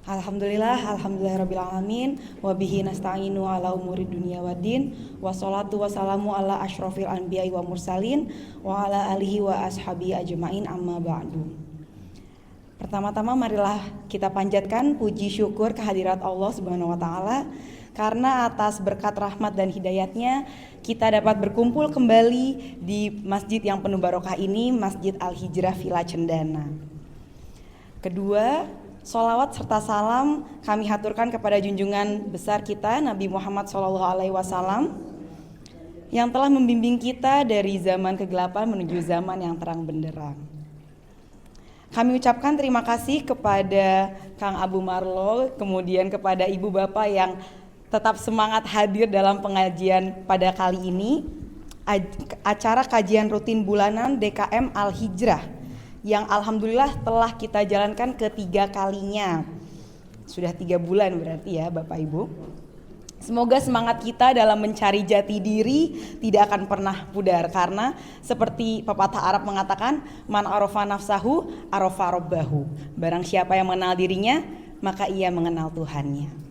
Alhamdulillahirabbil alamin wa bihi nasta'inu ala umuri dunya waddin wassalatu wassalamu ala asyrofil anbiya'i wa mursalin wa ala alihi wa ashabi ajmain amma ba'du. Pertama-tama marilah kita panjatkan puji syukur kehadirat Allah Subhanahu wa taala karena atas berkat rahmat dan hidayatnya kita dapat berkumpul kembali di masjid yang penuh barokah ini, Masjid Al-Hijrah Villa Cendana. Kedua, sholawat serta salam kami haturkan kepada junjungan besar kita Nabi Muhammad SAW yang telah membimbing kita dari zaman kegelapan menuju zaman yang terang benderang. Kami ucapkan terima kasih kepada Kang Abu Marlo, kemudian kepada Ibu Bapak yang tetap semangat hadir dalam pengajian pada kali ini, acara kajian rutin bulanan DKM Al-Hijrah yang alhamdulillah telah kita jalankan ketiga kalinya. Sudah 3 bulan berarti ya Bapak Ibu. Semoga semangat kita dalam mencari jati diri tidak akan pernah pudar, karena seperti pepatah Arab mengatakan, man arafa nafsahu arafa rabbahu. Barang siapa yang mengenal dirinya, maka ia mengenal Tuhannya.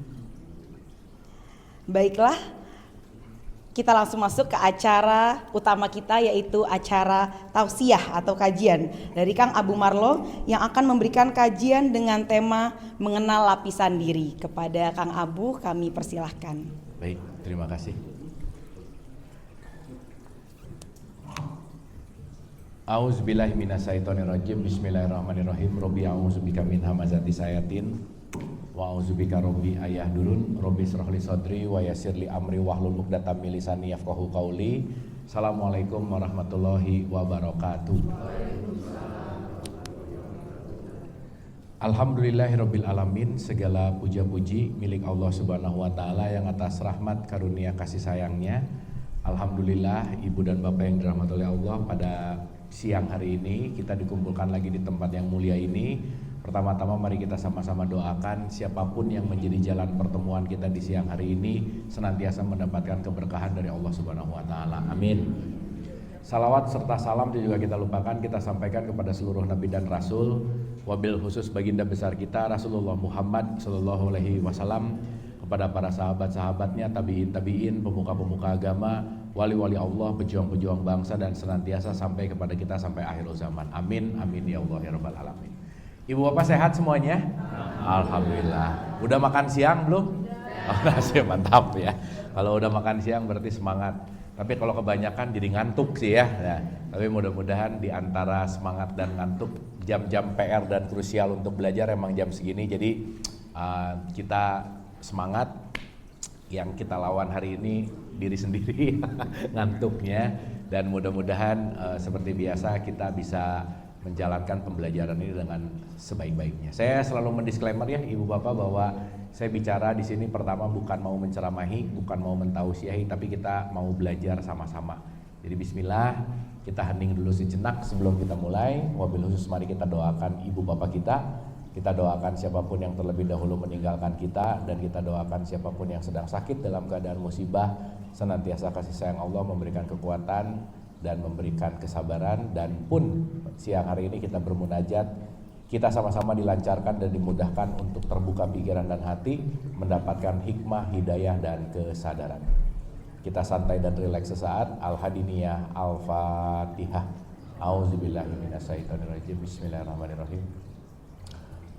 Baiklah, kita langsung masuk ke acara utama kita, yaitu acara tausiah atau kajian dari Kang Abu Marlo yang akan memberikan kajian dengan tema mengenal lapisan diri. Kepada Kang Abu kami persilahkan. Baik, terima kasih. A'udzubillahi minasyaitonirrajim. Bismillahirrahmanirrahim. Robbi a'udzubika min hamazati sayatin wa a'udzubika robbi ayahdurun. Robbi shrahli sadri wa yassirli amri wahlul 'uqdatam min lisani yafqahu qauli. Assalamualaikum warahmatullahi wabarakatuh. Alhamdulillahirabbil alamin. Segala puja-puji milik Allah Subhanahu wa taala yang atas rahmat karunia kasih sayangnya. Alhamdulillah, Ibu dan Bapak yang dirahmati oleh Allah, pada siang hari ini kita dikumpulkan lagi di tempat yang mulia ini. Pertama-tama mari kita sama-sama doakan siapapun yang menjadi jalan pertemuan kita di siang hari ini senantiasa mendapatkan keberkahan dari Allah Subhanahu wa taala. Amin. Salawat serta salam juga kita lupakan, kita sampaikan kepada seluruh nabi dan rasul, wabil khusus baginda besar kita Rasulullah Muhammad sallallahu alaihi wasallam, kepada para sahabat-sahabatnya, tabi'in, pemuka-pemuka agama, wali-wali Allah, pejuang-pejuang bangsa, dan senantiasa sampai kepada kita sampai akhir zaman. Amin, amin ya Allah ya rabbal alamin. Ibu Bapak sehat semuanya? Alhamdulillah. Udah makan siang belum? Oh, nasi mantap ya. Kalau udah makan siang berarti semangat. Tapi kalau kebanyakan jadi ngantuk sih ya. Nah, tapi mudah-mudahan di antara semangat dan ngantuk, jam-jam PR dan krusial untuk belajar emang jam segini. Jadi kita semangat. Yang kita lawan hari ini diri sendiri ngantuknya, dan mudah-mudahan seperti biasa kita bisa menjalankan pembelajaran ini dengan sebaik-baiknya. Saya selalu mendisklaimer ya Ibu Bapak bahwa saya bicara di sini pertama bukan mau menceramahi, bukan mau mentausiahi, tapi kita mau belajar sama-sama. Jadi bismillah, kita hening dulu sejenak sebelum kita mulai. Wabil khusus mari kita doakan Ibu Bapak kita doakan siapapun yang terlebih dahulu meninggalkan kita, dan kita doakan siapapun yang sedang sakit dalam keadaan musibah, senantiasa kasih sayang Allah memberikan kekuatan dan memberikan kesabaran. Dan pun siang hari ini kita bermunajat, kita sama-sama dilancarkan dan dimudahkan untuk terbuka pikiran dan hati, mendapatkan hikmah, hidayah, dan kesadaran. Kita santai dan rileks sesaat. Al-Hadiniyah, Al-Fatihah. A'udzubillahi minasyaitonirrajim. Bismillahirrahmanirrahim.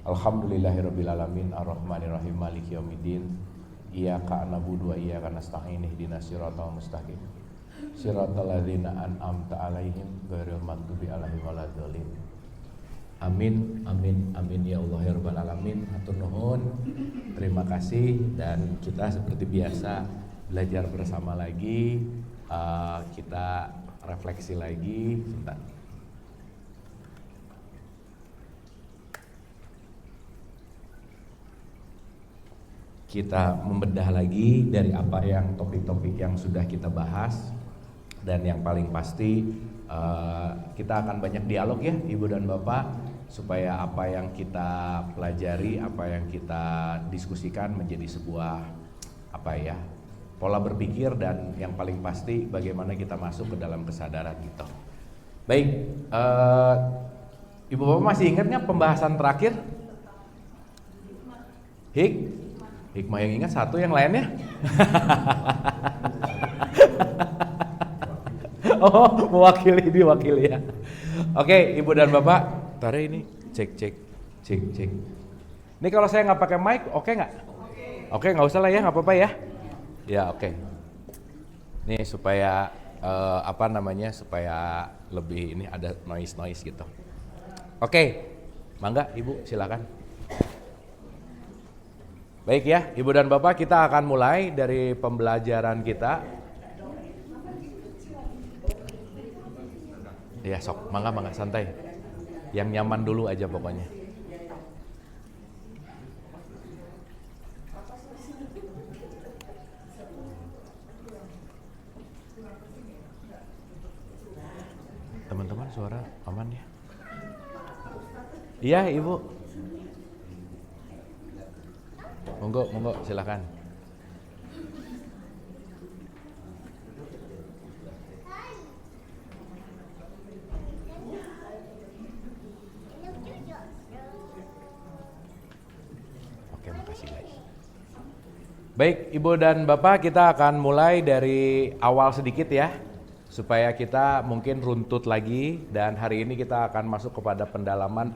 Alhamdulillahirabbil alamin, arrahmanirrahim, maliki yaumiddin. Iyyaka na'budu wa iyyaka nasta'in, ihdinas siratal mustaqim. Siratal ladzina an'amta 'alaihim ghairil maghdubi 'alaihim waladdallin. Amin, amin, amin ya Allah ya rabbal alamin. Hatur nuhun. Terima kasih, dan kita seperti biasa belajar bersama lagi. Kita refleksi lagi. Sebentar. Kita membedah lagi dari apa yang topik-topik yang sudah kita bahas, dan yang paling pasti kita akan banyak dialog ya Ibu dan Bapak, supaya apa yang kita pelajari, apa yang kita diskusikan menjadi sebuah pola berpikir, dan yang paling pasti bagaimana kita masuk ke dalam kesadaran gitu. Baik, Ibu Bapak masih ingat nggak pembahasan terakhir? Hikmah yang ingat satu, yang lainnya? Oh, diwakili ya. Oke, Ibu dan Bapak, taruh ini, cek. Ini kalau saya nggak pakai mic, oke nggak? Oke, nggak usah lah ya, nggak apa-apa ya. Ya oke. Nih supaya supaya lebih ini ada noise gitu. Oke, mangga Ibu silakan. Baik ya, Ibu dan Bapak, kita akan mulai dari pembelajaran kita. Ya sok, mangga santai. Yang nyaman dulu aja pokoknya. Teman-teman, suara aman ya? Iya Ibu. Monggo silakan. Oke, makasih guys. Baik, Ibu dan Bapak, kita akan mulai dari awal sedikit ya, supaya kita mungkin runtut lagi, dan hari ini kita akan masuk kepada pendalaman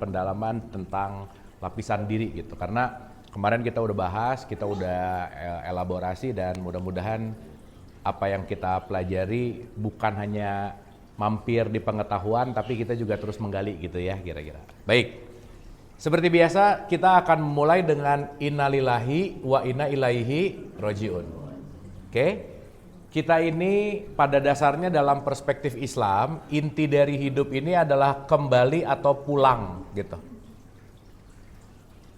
tentang lapisan diri gitu. Karena kemarin kita udah bahas, kita udah elaborasi, dan mudah-mudahan apa yang kita pelajari bukan hanya mampir di pengetahuan, tapi kita juga terus menggali gitu ya kira-kira. Baik, seperti biasa kita akan mulai dengan innalillahi wa inna ilaihi rojiun. Oke, kita ini pada dasarnya dalam perspektif Islam, inti dari hidup ini adalah kembali atau pulang gitu.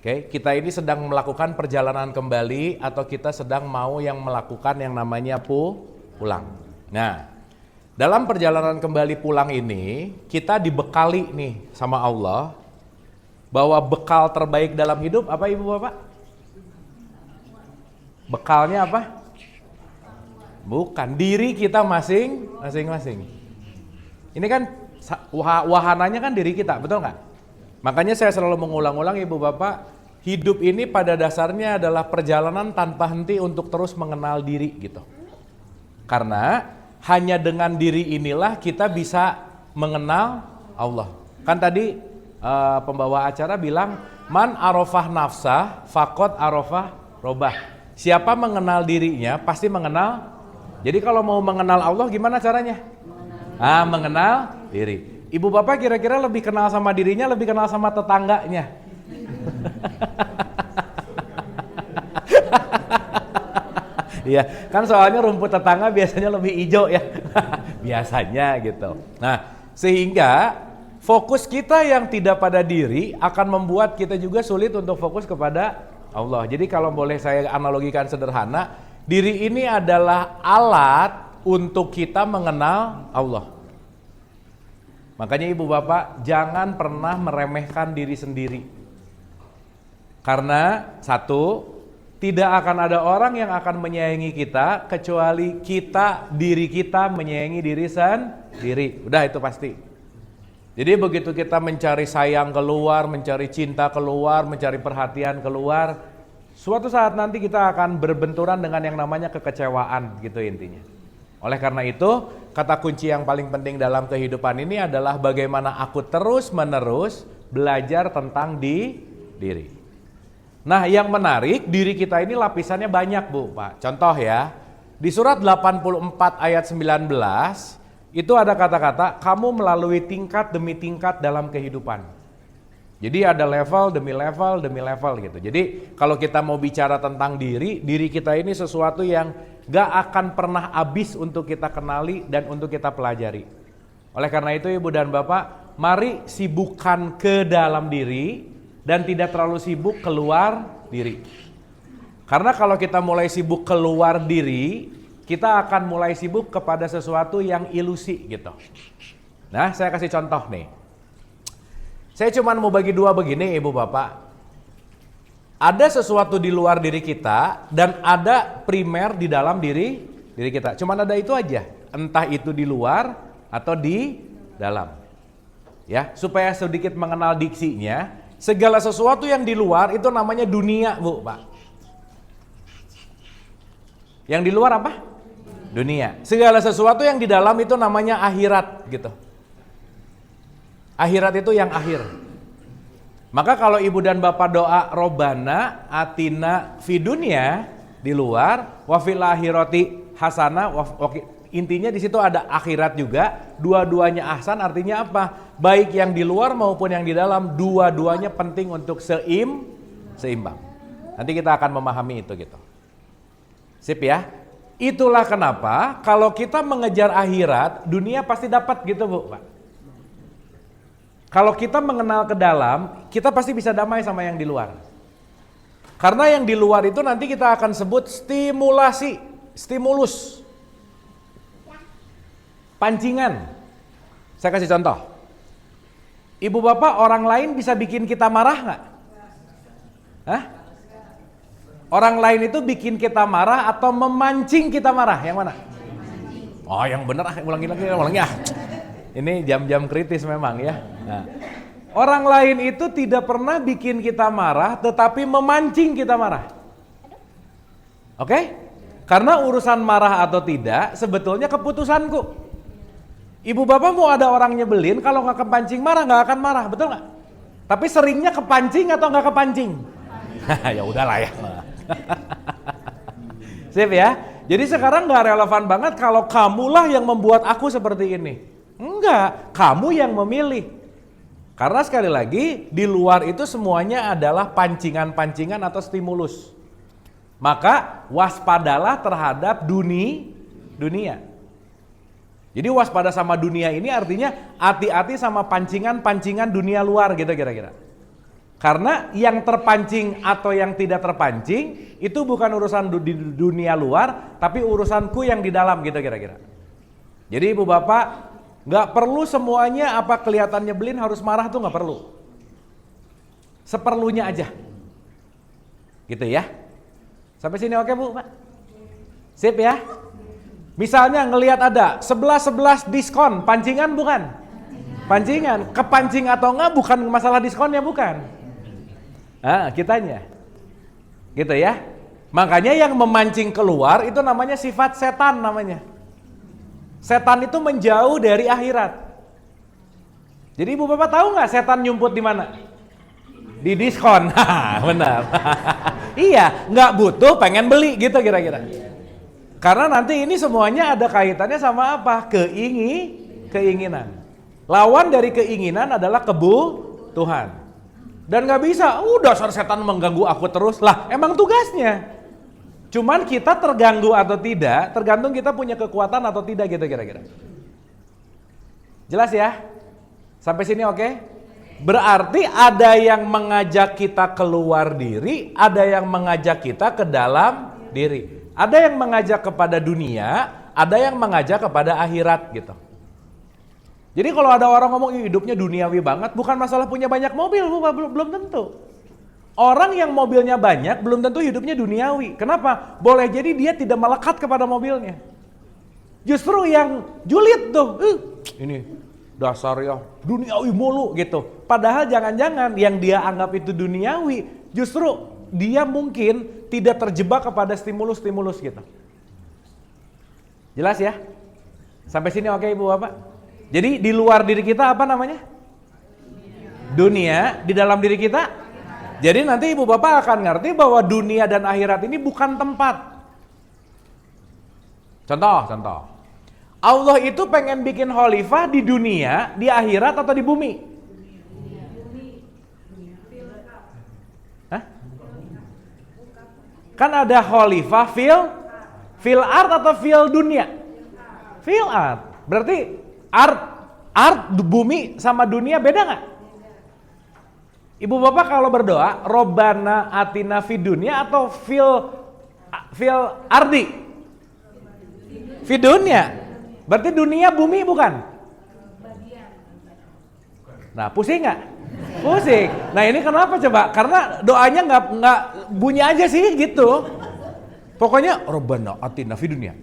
Oke, kita ini sedang melakukan perjalanan kembali atau kita sedang mau yang melakukan yang namanya pulang. Nah, dalam perjalanan kembali pulang ini kita dibekali nih sama Allah bahwa bekal terbaik dalam hidup apa Ibu Bapak? Bekalnya apa? Bukan, diri kita masing-masing. Ini kan wahananya kan diri kita, betul nggak? Makanya saya selalu mengulang-ulang Ibu Bapak, hidup ini pada dasarnya adalah perjalanan tanpa henti untuk terus mengenal diri gitu. Karena hanya dengan diri inilah kita bisa mengenal Allah. Kan tadi pembawa acara bilang, man arafah nafsah faqad arafah robah. Siapa mengenal dirinya pasti mengenal. Jadi kalau mau mengenal Allah gimana caranya? Mengenal diri. Ibu Bapak kira-kira lebih kenal sama dirinya, lebih kenal sama tetangganya? Iya, kan soalnya rumput tetangga biasanya lebih hijau ya. Biasanya gitu. Nah, sehingga fokus kita yang tidak pada diri akan membuat kita juga sulit untuk fokus kepada Allah. Jadi kalau boleh saya analogikan sederhana, diri ini adalah alat untuk kita mengenal Allah. Makanya Ibu Bapak jangan pernah meremehkan diri sendiri. Karena satu, tidak akan ada orang yang akan menyayangi kita kecuali diri kita menyayangi diri sendiri. Udah itu pasti. Jadi begitu kita mencari sayang keluar, mencari cinta keluar, mencari perhatian keluar, suatu saat nanti kita akan berbenturan dengan yang namanya kekecewaan gitu intinya. Oleh karena itu, kata kunci yang paling penting dalam kehidupan ini adalah bagaimana aku terus-menerus belajar tentang diri. Nah, yang menarik, diri kita ini lapisannya banyak, Bu, Pak. Contoh ya, di surat 84 ayat 19, itu ada kata-kata, kamu melalui tingkat demi tingkat dalam kehidupan. Jadi ada level demi level demi level gitu. Jadi kalau kita mau bicara tentang diri kita ini sesuatu yang gak akan pernah habis untuk kita kenali dan untuk kita pelajari. Oleh karena itu Ibu dan Bapak, mari sibukkan ke dalam diri dan tidak terlalu sibuk keluar diri. Karena kalau kita mulai sibuk keluar diri, kita akan mulai sibuk kepada sesuatu yang ilusi gitu. Nah, saya kasih contoh nih. Saya cuma mau bagi dua begini Ibu Bapak. Ada sesuatu di luar diri kita dan ada primer di dalam diri kita. Cuman ada itu aja. Entah itu di luar atau di dalam. Ya, supaya sedikit mengenal diksinya, segala sesuatu yang di luar itu namanya dunia, Bu, Pak. Yang di luar apa? Dunia. Segala sesuatu yang di dalam itu namanya akhirat gitu. Akhirat itu yang akhir. Maka kalau ibu dan bapak doa Robbana atina fid dunya di luar, wa fil akhirati hasanah, intinya di situ ada akhirat juga, dua-duanya ahsan artinya apa? Baik yang di luar maupun yang di dalam, dua-duanya penting untuk seimbang. Nanti kita akan memahami itu gitu. Sip ya? Itulah kenapa kalau kita mengejar akhirat, dunia pasti dapat gitu Bu, Pak. Kalau kita mengenal ke dalam, kita pasti bisa damai sama yang di luar. Karena yang di luar itu nanti kita akan sebut stimulus. Pancingan. Saya kasih contoh. Ibu bapak, orang lain bisa bikin kita marah nggak? Hah? Orang lain itu bikin kita marah atau memancing kita marah? Yang mana? Oh, yang bener ulangi lagi. Ini jam-jam kritis memang ya. Nah, orang lain itu tidak pernah bikin kita marah, tetapi memancing kita marah. Oke? Karena urusan marah atau tidak sebetulnya keputusanku. Ibu bapak mau ada orang nyebelin, kalau nggak kepancing marah nggak akan marah, betul nggak? Tapi seringnya kepancing atau nggak kepancing? Ya udahlah ya. Sip ya. Jadi sekarang nggak relevan banget kalau kamulah yang membuat aku seperti ini. Enggak, kamu yang memilih. Karena sekali lagi di luar itu semuanya adalah pancingan-pancingan atau stimulus. Maka waspadalah terhadap dunia. Jadi waspada sama dunia ini artinya hati-hati sama pancingan-pancingan dunia luar gitu kira-kira. Karena yang terpancing atau yang tidak terpancing itu bukan urusan di dunia luar, tapi urusanku yang di dalam gitu kira-kira. Jadi ibu bapak, nggak perlu semuanya apa kelihatan nyebelin harus marah tuh nggak perlu. Seperlunya aja. Gitu ya. Sampai sini oke Bu, Pak? Sip ya. Misalnya ngelihat ada 11 diskon, pancingan bukan? Pancingan. Kepancing atau enggak bukan masalah diskonnya, bukan. Nah, kitanya. Gitu ya. Makanya yang memancing keluar itu namanya sifat setan namanya. Setan itu menjauh dari akhirat. Jadi ibu bapak tahu nggak setan nyumput di mana? Di diskon. Benar. Iya, nggak butuh pengen beli gitu kira-kira. Karena nanti ini semuanya ada kaitannya sama apa? Keinginan. Lawan dari keinginan adalah kebutuhan. Dan nggak bisa, dasar setan mengganggu aku terus. Lah, emang tugasnya. Cuman kita terganggu atau tidak, tergantung kita punya kekuatan atau tidak gitu kira-kira. Jelas ya? Sampai sini oke? Berarti ada yang mengajak kita keluar diri, ada yang mengajak kita ke dalam diri. Ada yang mengajak kepada dunia, ada yang mengajak kepada akhirat gitu. Jadi kalau ada orang ngomong hidupnya duniawi banget, bukan masalah punya banyak mobil, belum tentu. Orang yang mobilnya banyak belum tentu hidupnya duniawi. Kenapa? Boleh jadi dia tidak melekat kepada mobilnya. Justru yang julid tuh, ini dasar ya duniawi mulu gitu. Padahal jangan-jangan yang dia anggap itu duniawi, justru dia mungkin tidak terjebak kepada stimulus-stimulus gitu. Jelas ya? Sampai sini oke Ibu Bapak? Jadi di luar diri kita apa namanya? Dunia. Di dalam diri kita? Jadi nanti ibu bapak akan ngerti bahwa dunia dan akhirat ini bukan tempat. Contoh. Allah itu pengen bikin khalifah di dunia, di akhirat atau di bumi? Hah? Kan ada khalifah fil art atau fil dunia? Fil art. Berarti art bumi sama dunia beda nggak? Ibu bapak kalau berdoa, Robbana atina fid dunya atau fil ardi? Fid dunya. Berarti dunia bumi bukan? Nah, pusing nggak? Pusing. Nah ini kenapa coba? Karena doanya nggak bunyi aja sih gitu. Pokoknya Robbana atina fid dunya.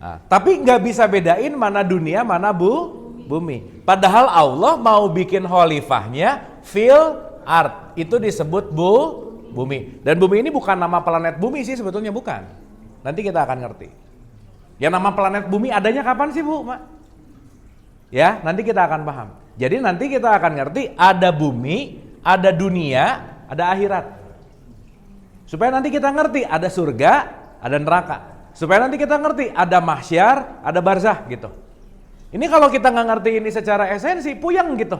Nah, tapi nggak bisa bedain mana dunia mana bumi. Padahal Allah mau bikin khalifahnya fil art, itu disebut bumi. Dan bumi ini bukan nama planet bumi sih sebetulnya, bukan. Nanti kita akan ngerti. Yang nama planet bumi adanya kapan sih Bu, Mak? Ya, nanti kita akan paham. Jadi nanti kita akan ngerti ada bumi, ada dunia, ada akhirat. Supaya nanti kita ngerti ada surga, ada neraka. Supaya nanti kita ngerti ada mahsyar, ada barzah gitu. Ini kalau kita nggak ngerti ini secara esensi, puyeng gitu.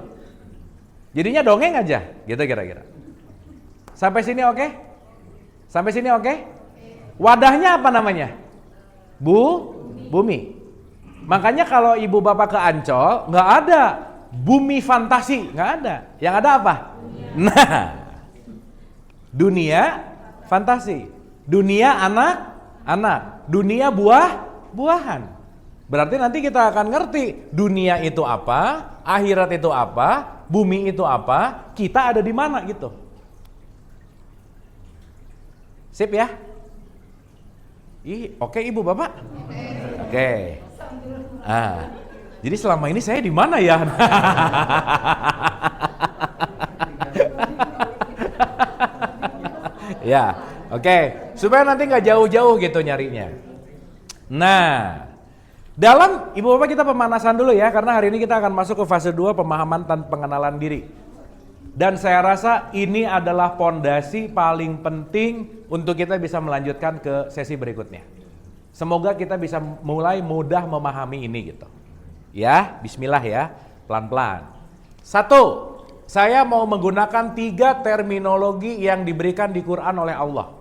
Jadinya dongeng aja, gitu kira-kira. Sampai sini oke? Sampai sini oke? Wadahnya apa namanya? Bumi. Makanya kalau ibu bapak ke Ancol, nggak ada bumi fantasi, nggak ada. Yang ada apa? Nah, dunia fantasi, dunia anak-anak, dunia buah-buahan. Berarti nanti kita akan ngerti dunia itu apa, akhirat itu apa, bumi itu apa, kita ada di mana gitu. Sip ya? Oke ibu bapak? Oke. Jadi selama ini saya di mana ya? Ya, oke. Supaya nanti nggak jauh-jauh gitu nyarinya. Nah, dalam ibu bapak kita pemanasan dulu ya, karena hari ini kita akan masuk ke fase 2 pemahaman dan pengenalan diri. Dan saya rasa ini adalah pondasi paling penting untuk kita bisa melanjutkan ke sesi berikutnya. Semoga kita bisa mulai mudah memahami ini gitu. Ya, bismillah ya, pelan-pelan. 1, saya mau menggunakan 3 terminologi yang diberikan di Quran oleh Allah.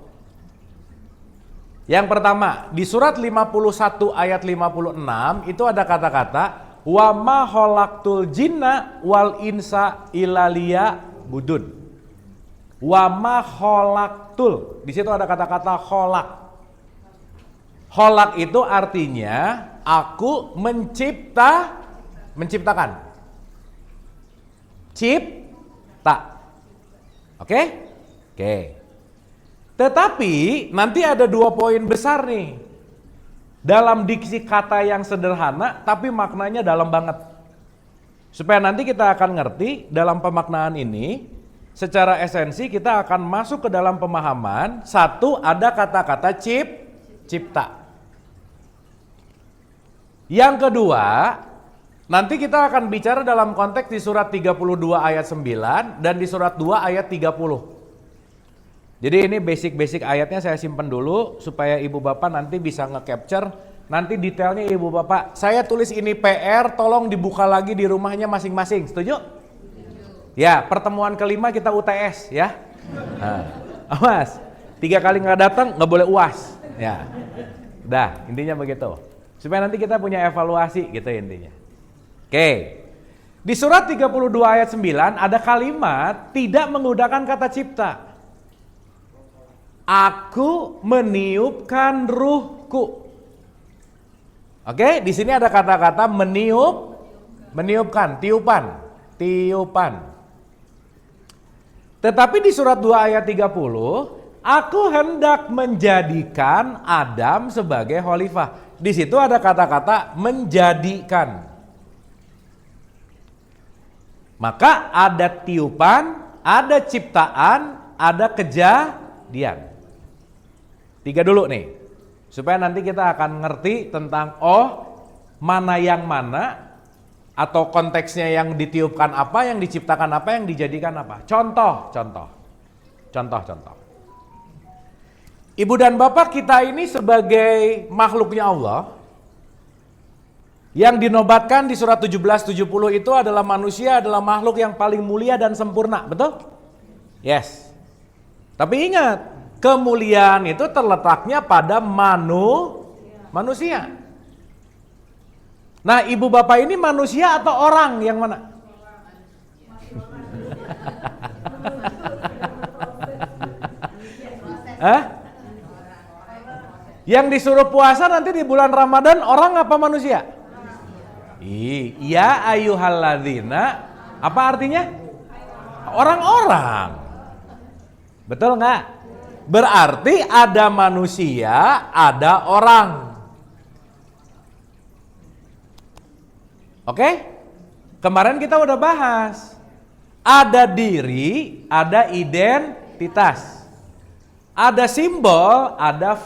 Yang pertama, di surat 51 ayat 56 itu ada kata-kata wa ma khalaqtul jinna wal insa illa liya'budun. Wa ma khalaqtul. Di situ ada kata-kata khalaq. Khalaq itu artinya aku menciptakan. Cipta. Oke? Oke. Tetapi nanti ada 2 poin besar nih. Dalam diksi kata yang sederhana tapi maknanya dalam banget. Supaya nanti kita akan ngerti dalam pemaknaan ini secara esensi kita akan masuk ke dalam pemahaman. 1, ada kata-kata cipta. Yang kedua, nanti kita akan bicara dalam konteks di surat 32 ayat 9 dan di surat 2 ayat 30. Jadi ini basic ayatnya saya simpen dulu supaya ibu bapak nanti bisa nge-capture. Nanti detailnya ibu bapak, saya tulis ini PR, tolong dibuka lagi di rumahnya masing-masing. Setuju? Ya, pertemuan kelima kita UTS ya. Awas, 3 kali nggak datang nggak boleh UAS. Ya, dah intinya begitu. Supaya nanti kita punya evaluasi gitu intinya. Oke. Di surat 32 ayat 9 ada kalimat tidak menggunakan kata cipta. Aku meniupkan ruhku. Oke, di sini ada kata-kata meniupkan, tiupan. Tetapi di surat 2 ayat 30, aku hendak menjadikan Adam sebagai khalifah. Di situ ada kata-kata menjadikan. Maka ada tiupan, ada ciptaan, ada kejadian. 3 dulu nih. Supaya nanti kita akan ngerti tentang mana yang mana, atau konteksnya yang ditiupkan apa, yang diciptakan apa, yang dijadikan apa. Contoh. Ibu dan bapak kita ini sebagai makhluknya Allah yang dinobatkan di surat 1770 itu adalah manusia adalah makhluk yang paling mulia dan sempurna, betul? Yes. Tapi ingat, kemuliaan itu terletaknya pada manusia. Nah, ibu bapak ini manusia atau orang yang mana? Yang disuruh puasa nanti di bulan Ramadan orang apa manusia? Iya ayyuhalladzina, apa artinya? Orang-orang. Betul nggak? Berarti ada manusia, ada orang. Oke? Kemarin kita udah bahas. Ada diri, ada identitas. Ada simbol, ada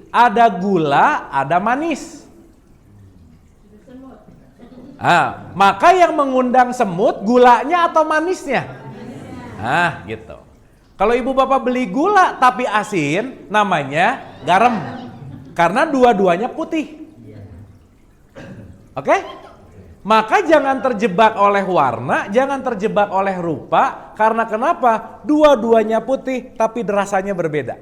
Ada gula, ada manis. Nah, maka yang mengundang semut gulanya atau manisnya? Nah, gitu. Kalau ibu bapak beli gula tapi asin, namanya garam. Karena dua-duanya putih. Oke? Maka jangan terjebak oleh warna, jangan terjebak oleh rupa. Karena kenapa? Dua-duanya putih tapi rasanya berbeda.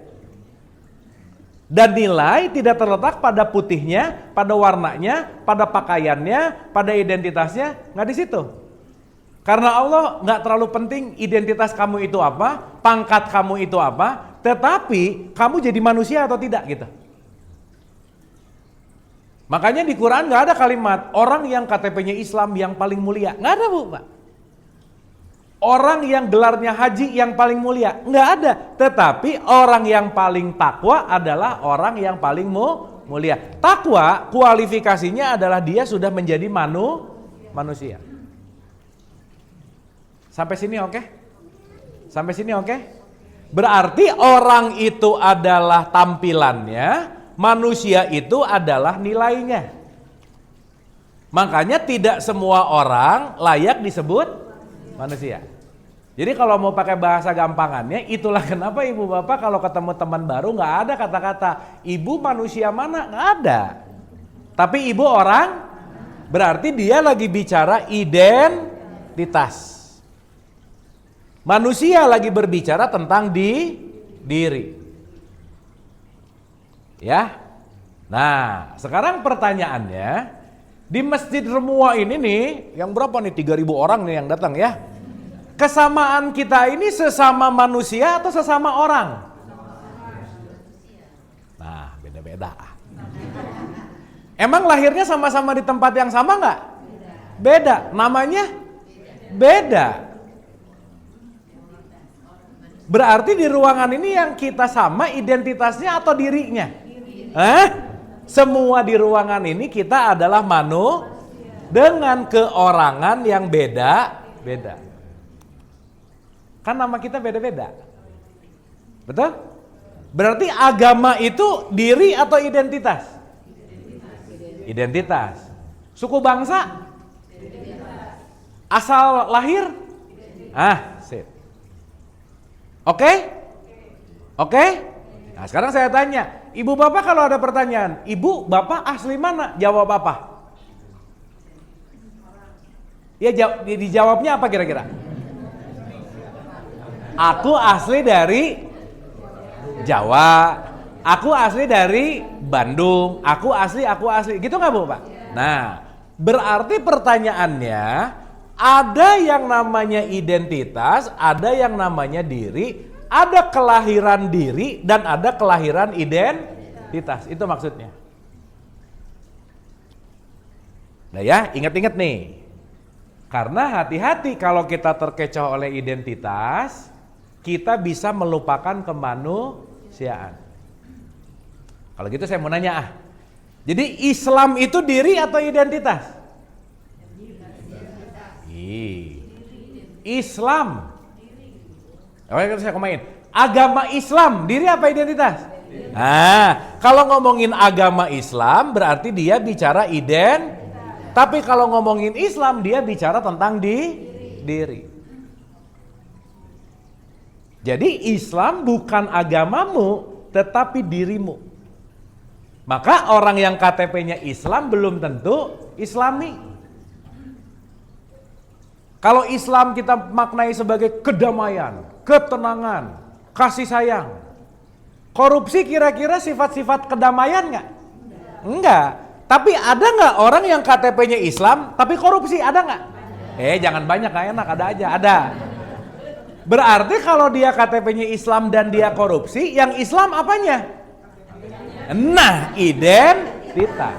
Dan nilai tidak terletak pada putihnya, pada warnanya, pada pakaiannya, pada identitasnya, nggak di situ. Karena Allah nggak terlalu penting identitas kamu itu apa, pangkat kamu itu apa, tetapi kamu jadi manusia atau tidak gitu. Makanya di Quran nggak ada kalimat orang yang KTP-nya Islam yang paling mulia, nggak ada bu, Pak. Orang yang gelarnya haji yang paling mulia, nggak ada. Tetapi orang yang paling takwa adalah orang yang paling mulia. Takwa kualifikasinya adalah dia sudah menjadi manusia. Sampai sini oke? Sampai sini oke? Berarti orang itu adalah tampilannya, manusia itu adalah nilainya. Makanya tidak semua orang layak disebut manusia. Jadi kalau mau pakai bahasa gampangannya, itulah kenapa ibu bapak kalau ketemu teman baru nggak ada kata-kata ibu manusia mana, nggak ada. Tapi ibu orang, berarti dia lagi bicara identitas. Manusia lagi berbicara tentang diri. Ya. Nah, sekarang pertanyaannya, di Masjid Remua ini nih, yang berapa nih 3.000 orang nih yang datang ya? Kesamaan kita ini sesama manusia atau sesama orang? Nah, beda-beda. Emang lahirnya sama-sama di tempat yang sama nggak? Beda. Namanya? Beda. Berarti di ruangan ini yang kita sama identitasnya atau dirinya? Semua di ruangan ini kita adalah dengan keorangan yang beda-beda. Kan nama kita beda-beda. Betul? Berarti agama itu diri atau identitas? Identitas. Suku bangsa? Asal lahir? Sip. Oke? Oke? Nah, sekarang saya tanya, ibu bapak kalau ada pertanyaan, ibu bapak asli mana? Jawab apa? Ya dijawabnya apa kira-kira? Aku asli dari Jawa, aku asli dari Bandung, aku asli, gitu nggak bu Pak? Nah, berarti pertanyaannya, ada yang namanya identitas, ada yang namanya diri, ada kelahiran diri dan ada kelahiran identitas, itu maksudnya. Nah ya, ingat-ingat nih, karena hati-hati kalau kita terkecoh oleh identitas, kita bisa melupakan kemanusiaan. Kalau gitu saya mau nanya jadi Islam itu diri atau identitas? Islam. Saya komain. Agama Islam diri apa identitas? Nah, kalau ngomongin agama Islam berarti dia bicara tapi kalau ngomongin Islam dia bicara tentang diri. Jadi Islam bukan agamamu, tetapi dirimu. Maka orang yang KTP-nya Islam belum tentu Islami. Kalau Islam kita maknai sebagai kedamaian, ketenangan, kasih sayang. Korupsi kira-kira sifat-sifat kedamaian nggak? Enggak. Tapi ada nggak orang yang KTP-nya Islam, tapi korupsi? Ada nggak? Jangan banyak, nggak enak, ada aja, ada. Berarti kalau dia KTP-nya Islam dan dia korupsi, yang Islam apanya? Nah, identitas.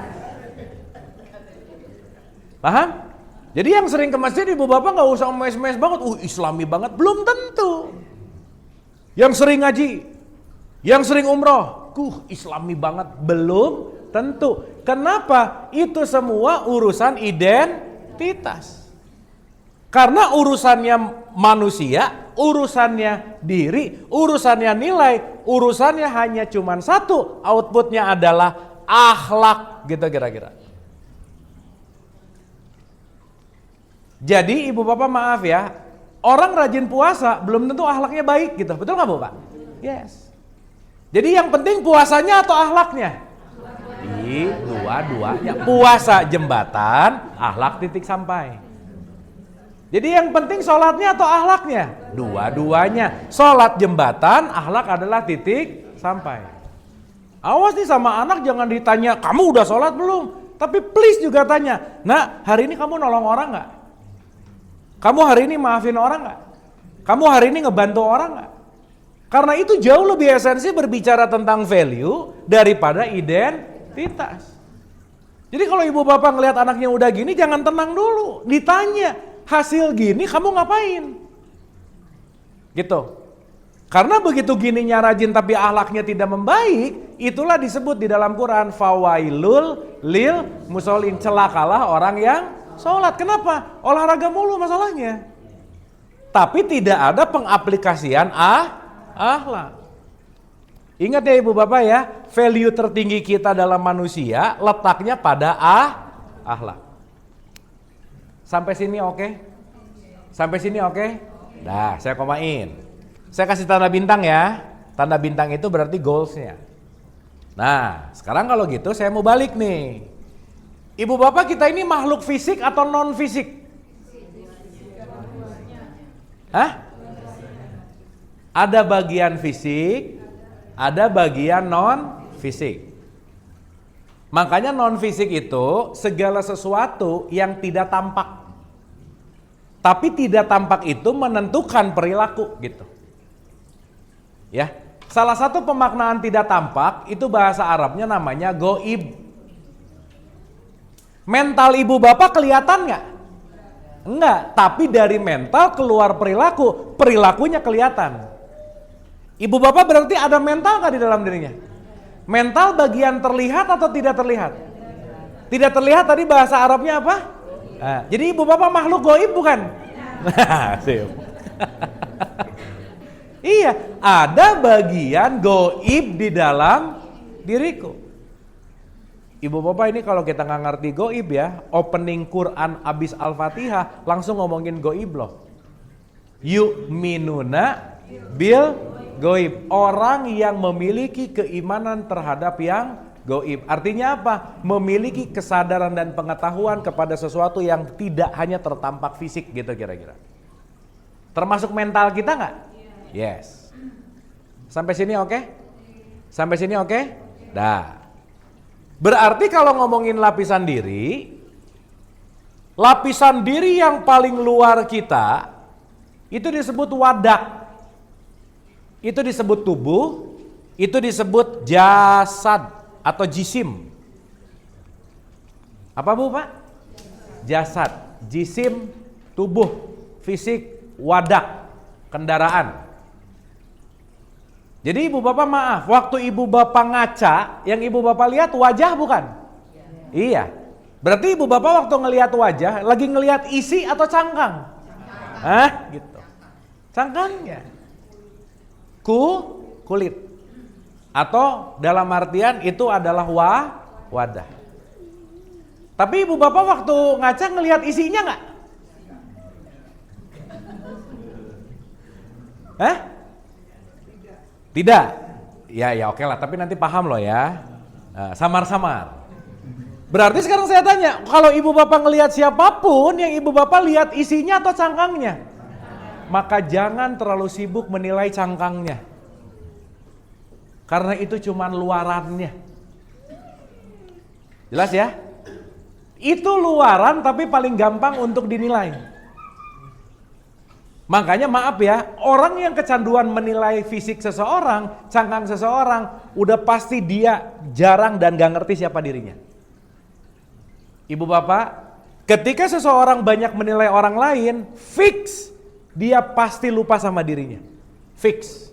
Paham? Jadi yang sering ke masjid ibu bapak nggak usah mes-mes banget, Islami banget, belum tentu. Yang sering ngaji, yang sering umroh, Islami banget, belum tentu. Kenapa? Itu semua urusan identitas. Karena urusannya manusia urusannya diri, urusannya nilai, urusannya hanya cuman satu, outputnya adalah akhlak gitu kira-kira. Jadi ibu bapak maaf ya, orang rajin puasa belum tentu akhlaknya baik gitu, betul nggak Bu Pak? Yes. Jadi yang penting puasanya atau akhlaknya? Dua-duanya. Puasa jembatan, akhlak titik sampai. Jadi yang penting sholatnya atau akhlaknya? Dua-duanya. Sholat jembatan, akhlak adalah titik sampai. Awas nih sama anak jangan ditanya, kamu udah sholat belum? Tapi please juga tanya, nah hari ini kamu nolong orang gak? Kamu hari ini maafin orang gak? Kamu hari ini ngebantu orang gak? Karena itu jauh lebih esensi berbicara tentang value daripada identitas. Jadi kalau ibu bapak ngelihat anaknya udah gini jangan tenang dulu, ditanya. Hasil gini kamu ngapain? Gitu. Karena begitu gininya rajin tapi akhlaknya tidak membaik, itulah disebut di dalam Quran fawailul lil musholin, celakalah orang yang sholat. Kenapa? Olahraga mulu masalahnya. Tapi tidak ada pengaplikasian akhlak. Ingat ya ibu bapak ya, value tertinggi kita dalam manusia letaknya pada akhlak. Sampai sini oke? Sampai sini oke? Nah, saya komain. Saya kasih tanda bintang ya. Tanda bintang itu berarti goalsnya. Nah, sekarang kalau gitu saya mau balik nih. Ibu bapak kita ini makhluk fisik atau non fisik? Hah? Ada bagian fisik, ada bagian non fisik. Makanya non fisik itu segala sesuatu yang tidak tampak. Tapi tidak tampak itu menentukan perilaku gitu. Ya. Salah satu pemaknaan tidak tampak itu bahasa Arabnya namanya goib. Mental ibu bapak kelihatan nggak? Enggak, tapi dari mental keluar perilaku, perilakunya kelihatan. Ibu bapak berarti ada mental nggak di dalam dirinya? Mental bagian terlihat atau tidak terlihat? Tidak terlihat tadi bahasa Arabnya apa? Nah, jadi ibu bapak makhluk goib bukan? Iya, ada bagian goib di dalam diriku. Ibu bapak ini kalau kita nggak ngerti goib ya, opening Quran abis Al-Fatihah langsung ngomongin goib loh. Yu'minuna bil goib, orang yang memiliki keimanan terhadap yang goib. Artinya apa? Memiliki kesadaran dan pengetahuan kepada sesuatu yang tidak hanya tertampak fisik gitu kira-kira. Termasuk mental kita nggak? Yes. Sampai sini oke? Sampai sini oke? Dah. Berarti kalau ngomongin lapisan diri yang paling luar kita itu disebut wadah. Itu disebut tubuh, itu disebut jasad atau jisim. Apa Bu Pak? Jasad, jisim, tubuh, fisik, wadah, kendaraan. Jadi ibu bapak maaf, waktu ibu bapak ngaca, yang ibu bapak lihat wajah bukan? Iya. Berarti ibu bapak waktu ngelihat wajah, lagi ngelihat isi atau cangkang? Hah? Gitu. Cangkangnya. Kulit. Atau dalam artian itu adalah wadah. Tapi ibu bapak waktu ngaca ngelihat isinya nggak? Hah? Tidak. Ya oke lah, tapi nanti paham loh ya. Nah, samar-samar. Berarti sekarang saya tanya, kalau ibu bapak ngelihat siapapun, yang ibu bapak lihat isinya atau cangkangnya? Maka jangan terlalu sibuk menilai cangkangnya. Karena itu cuma luarannya. Jelas ya? Itu luaran tapi paling gampang untuk dinilai. Makanya maaf ya, orang yang kecanduan menilai fisik seseorang, cangkang seseorang, udah pasti dia jarang dan gak ngerti siapa dirinya. Ibu bapak, ketika seseorang banyak menilai orang lain, fix dia pasti lupa sama dirinya. Fix.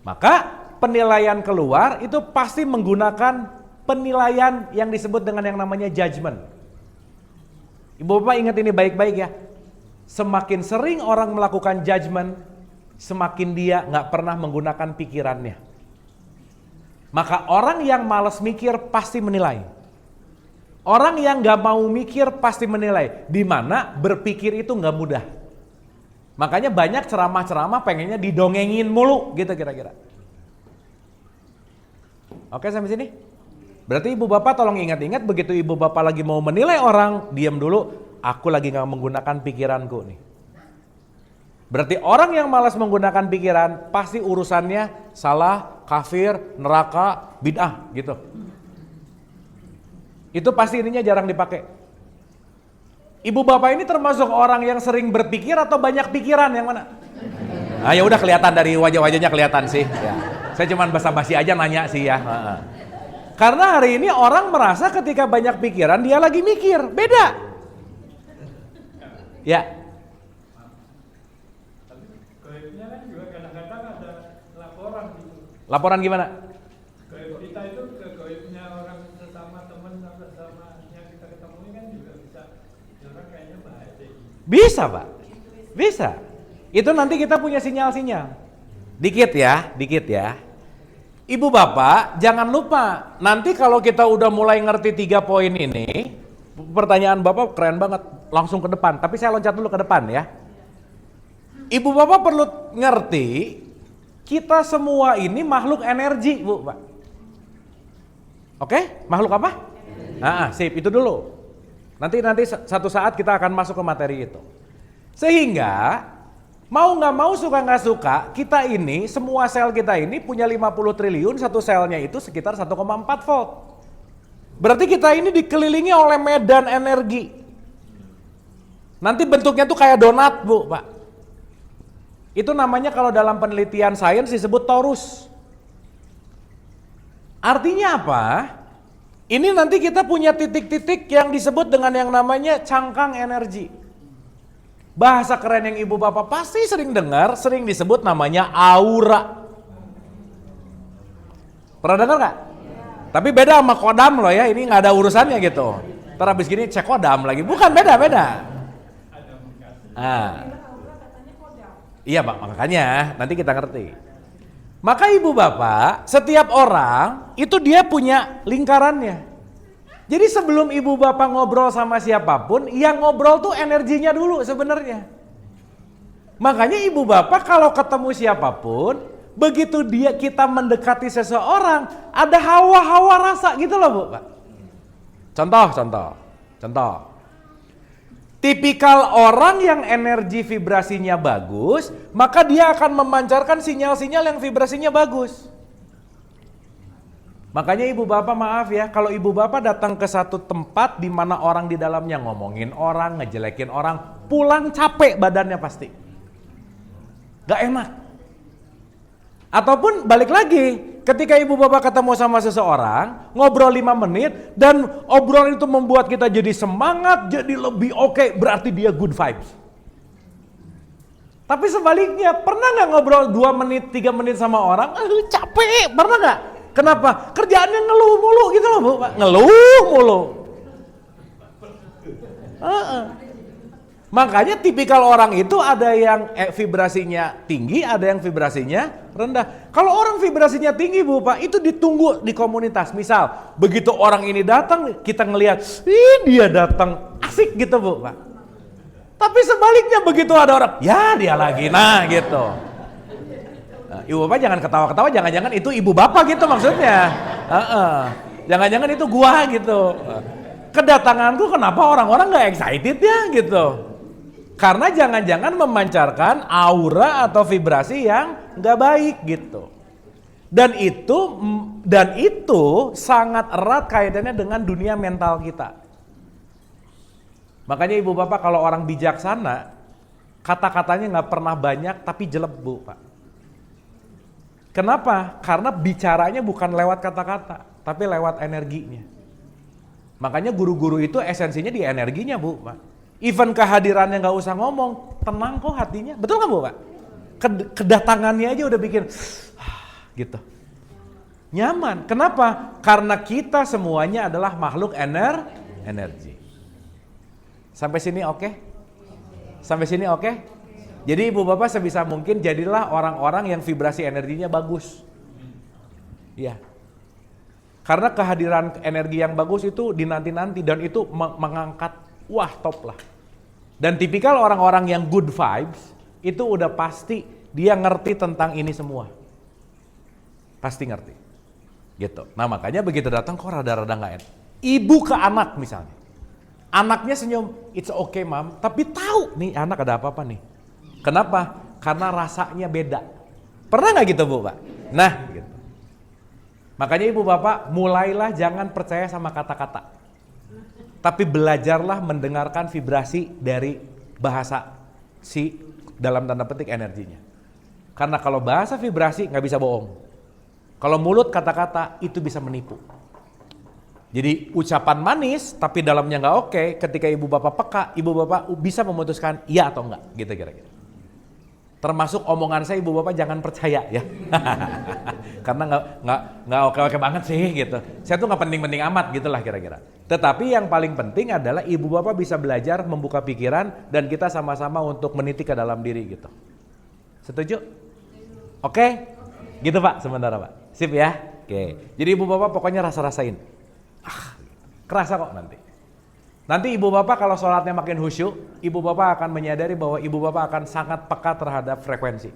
Maka penilaian keluar itu pasti menggunakan penilaian yang disebut dengan yang namanya judgment. Ibu bapak ingat ini baik-baik ya. Semakin sering orang melakukan judgment, semakin dia nggak pernah menggunakan pikirannya. Maka orang yang malas mikir pasti menilai. Orang yang nggak mau mikir pasti menilai. Di mana berpikir itu nggak mudah. Makanya banyak ceramah-ceramah pengennya didongengin mulu gitu kira-kira. Oke, sampai sini? Berarti ibu bapak tolong ingat-ingat begitu ibu bapak lagi mau menilai orang, diam dulu, aku lagi nggak menggunakan pikiranku nih. Berarti orang yang malas menggunakan pikiran pasti urusannya salah, kafir, neraka, bid'ah gitu. Itu pasti ininya jarang dipakai. Ibu bapak ini termasuk orang yang sering berpikir atau banyak pikiran, yang mana? Ah ya udah kelihatan dari wajah-wajahnya kelihatan sih. Ya. Saya cuman basa-basi aja nanya sih ya. Karena hari ini orang merasa ketika banyak pikiran dia lagi mikir, beda. Ya. Tapi gaibnya kan juga kadang-kadang ada laporan gitu. Laporan gimana? Gaib kita itu ke gaibnya orang sesama teman sama yang kita ketemu kan juga bisa. Orang kayaknya bahaya gitu. Bisa Pak, bisa. Itu nanti kita punya sinyal-sinyal. Dikit ya. Ibu bapak jangan lupa, nanti kalau kita udah mulai ngerti 3 poin ini, pertanyaan bapak keren banget, langsung ke depan. Tapi saya loncat dulu ke depan ya. Ibu bapak perlu ngerti, kita semua ini makhluk energi Bu Pak. Oke, makhluk apa? Nah, sip, itu dulu. Nanti satu saat kita akan masuk ke materi itu. Sehingga mau nggak mau, suka nggak suka, kita ini, semua sel kita ini punya 50 triliun, satu selnya itu sekitar 1,4 volt. Berarti kita ini dikelilingi oleh medan energi. Nanti bentuknya tuh kayak donat Bu Pak. Itu namanya kalau dalam penelitian sains disebut torus. Artinya apa? Ini nanti kita punya titik-titik yang disebut dengan yang namanya cangkang energi. Bahasa keren yang ibu bapak pasti sering dengar, sering disebut namanya aura. Pernah dengar nggak? Tapi beda sama kodam loh ya, ini nggak ada urusannya gitu. Ntar habis gini cek kodam lagi, bukan, beda. Iya Pak, makanya nanti kita ngerti. Maka ibu bapak, setiap orang itu dia punya lingkarannya. Jadi sebelum ibu bapak ngobrol sama siapapun, yang ngobrol tuh energinya dulu sebenarnya. Makanya ibu bapak kalau ketemu siapapun, begitu kita mendekati seseorang, ada hawa-hawa rasa gitu loh Bu Pak. Contoh. Tipikal orang yang energi vibrasinya bagus, maka dia akan memancarkan sinyal-sinyal yang vibrasinya bagus. Makanya ibu bapak maaf ya, kalau ibu bapak datang ke satu tempat di mana orang di dalamnya ngomongin orang, ngejelekin orang, pulang capek badannya pasti. Gak enak. Ataupun balik lagi, ketika ibu bapak ketemu sama seseorang, ngobrol 5 menit, dan obrolan itu membuat kita jadi semangat, jadi lebih oke, berarti dia good vibes. Tapi sebaliknya, pernah gak ngobrol 2 menit, 3 menit sama orang, capek, pernah gak? Kenapa? Kerjaannya ngeluh mulu gitu loh Bu Pak, ngeluh mulu. Makanya tipikal orang itu ada yang vibrasinya tinggi, ada yang vibrasinya rendah. Kalau orang vibrasinya tinggi Bu Pak, itu ditunggu di komunitas. Misal, begitu orang ini datang, kita ngelihat, dia datang, asik gitu Bu Pak. Tapi sebaliknya begitu ada orang, ya dia lagi, nah gitu. Nah, ibu bapak jangan ketawa-ketawa, jangan-jangan itu ibu bapak gitu maksudnya. Jangan-jangan itu gua gitu. Kedatanganku kenapa orang-orang gak excited ya gitu. Karena jangan-jangan memancarkan aura atau vibrasi yang gak baik gitu. Dan itu sangat erat kaitannya dengan dunia mental kita. Makanya ibu bapak kalau orang bijaksana, kata-katanya gak pernah banyak tapi jelek Bu Pak. Kenapa? Karena bicaranya bukan lewat kata-kata, tapi lewat energinya. Makanya guru-guru itu esensinya di energinya Bu Pak. Even kehadirannya gak usah ngomong, tenang kok hatinya. Betul gak Bu Pak? Kedatangannya aja udah bikin gitu. Nyaman. Kenapa? Karena kita semuanya adalah makhluk energi. Sampai sini oke? Sampai sini oke? Jadi ibu bapak sebisa mungkin jadilah orang-orang yang vibrasi energinya bagus. Iya. Karena kehadiran energi yang bagus itu dinanti-nanti dan itu mengangkat, wah top lah. Dan tipikal orang-orang yang good vibes itu udah pasti dia ngerti tentang ini semua. Pasti ngerti. Gitu. Nah makanya begitu datang kok rada-rada nggak enak. Ibu ke anak misalnya. Anaknya senyum, it's okay mam, tapi tahu nih anak ada apa-apa nih. Kenapa? Karena rasanya beda. Pernah nggak gitu Bu Pak? Nah gitu. Makanya ibu bapak mulailah jangan percaya sama kata-kata. Tapi belajarlah mendengarkan vibrasi dari bahasa si dalam tanda petik energinya. Karena kalau bahasa vibrasi nggak bisa bohong. Kalau mulut kata-kata itu bisa menipu. Jadi ucapan manis tapi dalamnya nggak oke, ketika ibu bapak peka, ibu bapak bisa memutuskan iya atau enggak, gitu kira-kira. Termasuk omongan saya ibu bapak jangan percaya ya, karena nggak oke banget sih gitu. Saya tuh nggak penting-penting amat gitulah kira-kira. Tetapi yang paling penting adalah ibu bapak bisa belajar membuka pikiran dan kita sama-sama untuk meniti ke dalam diri gitu. Setuju? Oke? Gitu Pak sementara Pak. Sip ya? Oke. Jadi ibu bapak pokoknya rasa-rasain. Kerasa kok nanti. Nanti ibu bapak kalau sholatnya makin khusyuk, ibu bapak akan menyadari bahwa ibu bapak akan sangat peka terhadap frekuensi.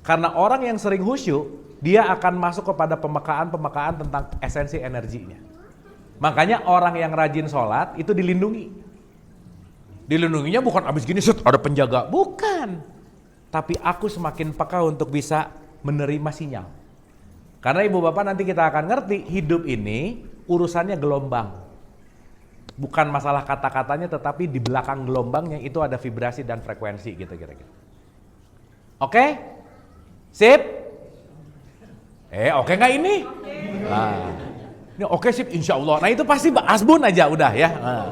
Karena orang yang sering khusyuk, dia akan masuk kepada pemekaan tentang esensi energinya. Makanya orang yang rajin sholat itu dilindungi. Dilindunginya bukan abis gini set ada penjaga, bukan. Tapi aku semakin peka untuk bisa menerima sinyal. Karena ibu bapak nanti kita akan ngerti hidup ini urusannya gelombang. Bukan masalah kata-katanya tetapi di belakang gelombangnya itu ada vibrasi dan frekuensi gitu kira-kira. Oke? Sip? Oke nggak ini? Nah, ini oke sip insya Allah. Nah itu pasti asbun aja udah ya. Nah.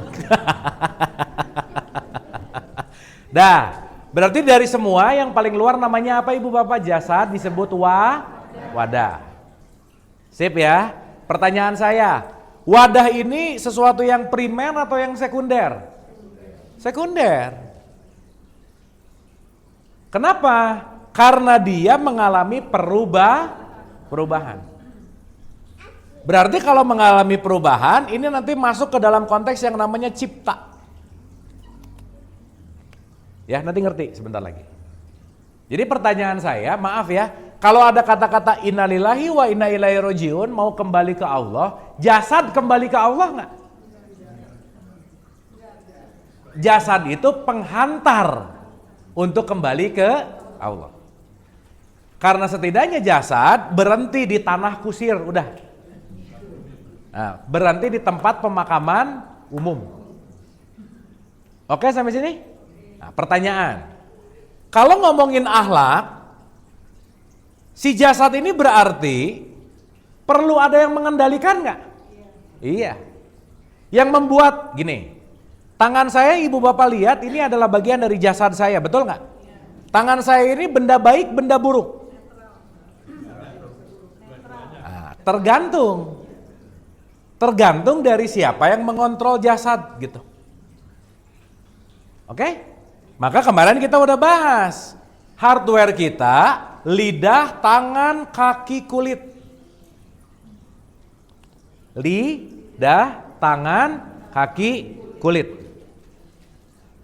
Dah, berarti dari semua yang paling luar namanya apa ibu bapak? Jasad disebut wadah. Sip ya? Pertanyaan saya, wadah ini sesuatu yang primer atau yang sekunder? Sekunder. Kenapa? Karena dia mengalami perubahan. Berarti kalau mengalami perubahan, ini nanti masuk ke dalam konteks yang namanya cipta. Ya, nanti ngerti sebentar lagi. Jadi pertanyaan saya, maaf ya, kalau ada kata-kata innalillahi wa inna ilaihi rajiun mau kembali ke Allah, jasad kembali ke Allah nggak? Jasad itu penghantar untuk kembali ke Allah. Karena setidaknya jasad berhenti di tanah kusir, udah. Nah, berhenti di tempat pemakaman umum. Oke sampai sini? Nah, pertanyaan, kalau ngomongin akhlak, si jasad ini berarti perlu ada yang mengendalikan nggak? Iya. Yang membuat gini, tangan saya ibu bapak lihat ini adalah bagian dari jasad saya, betul nggak? Tangan saya ini benda baik, benda buruk. Nah, tergantung dari siapa yang mengontrol jasad gitu. Oke? Maka kemarin kita udah bahas hardware kita. Lidah, tangan, kaki, kulit. Lidah, tangan, kaki, kulit.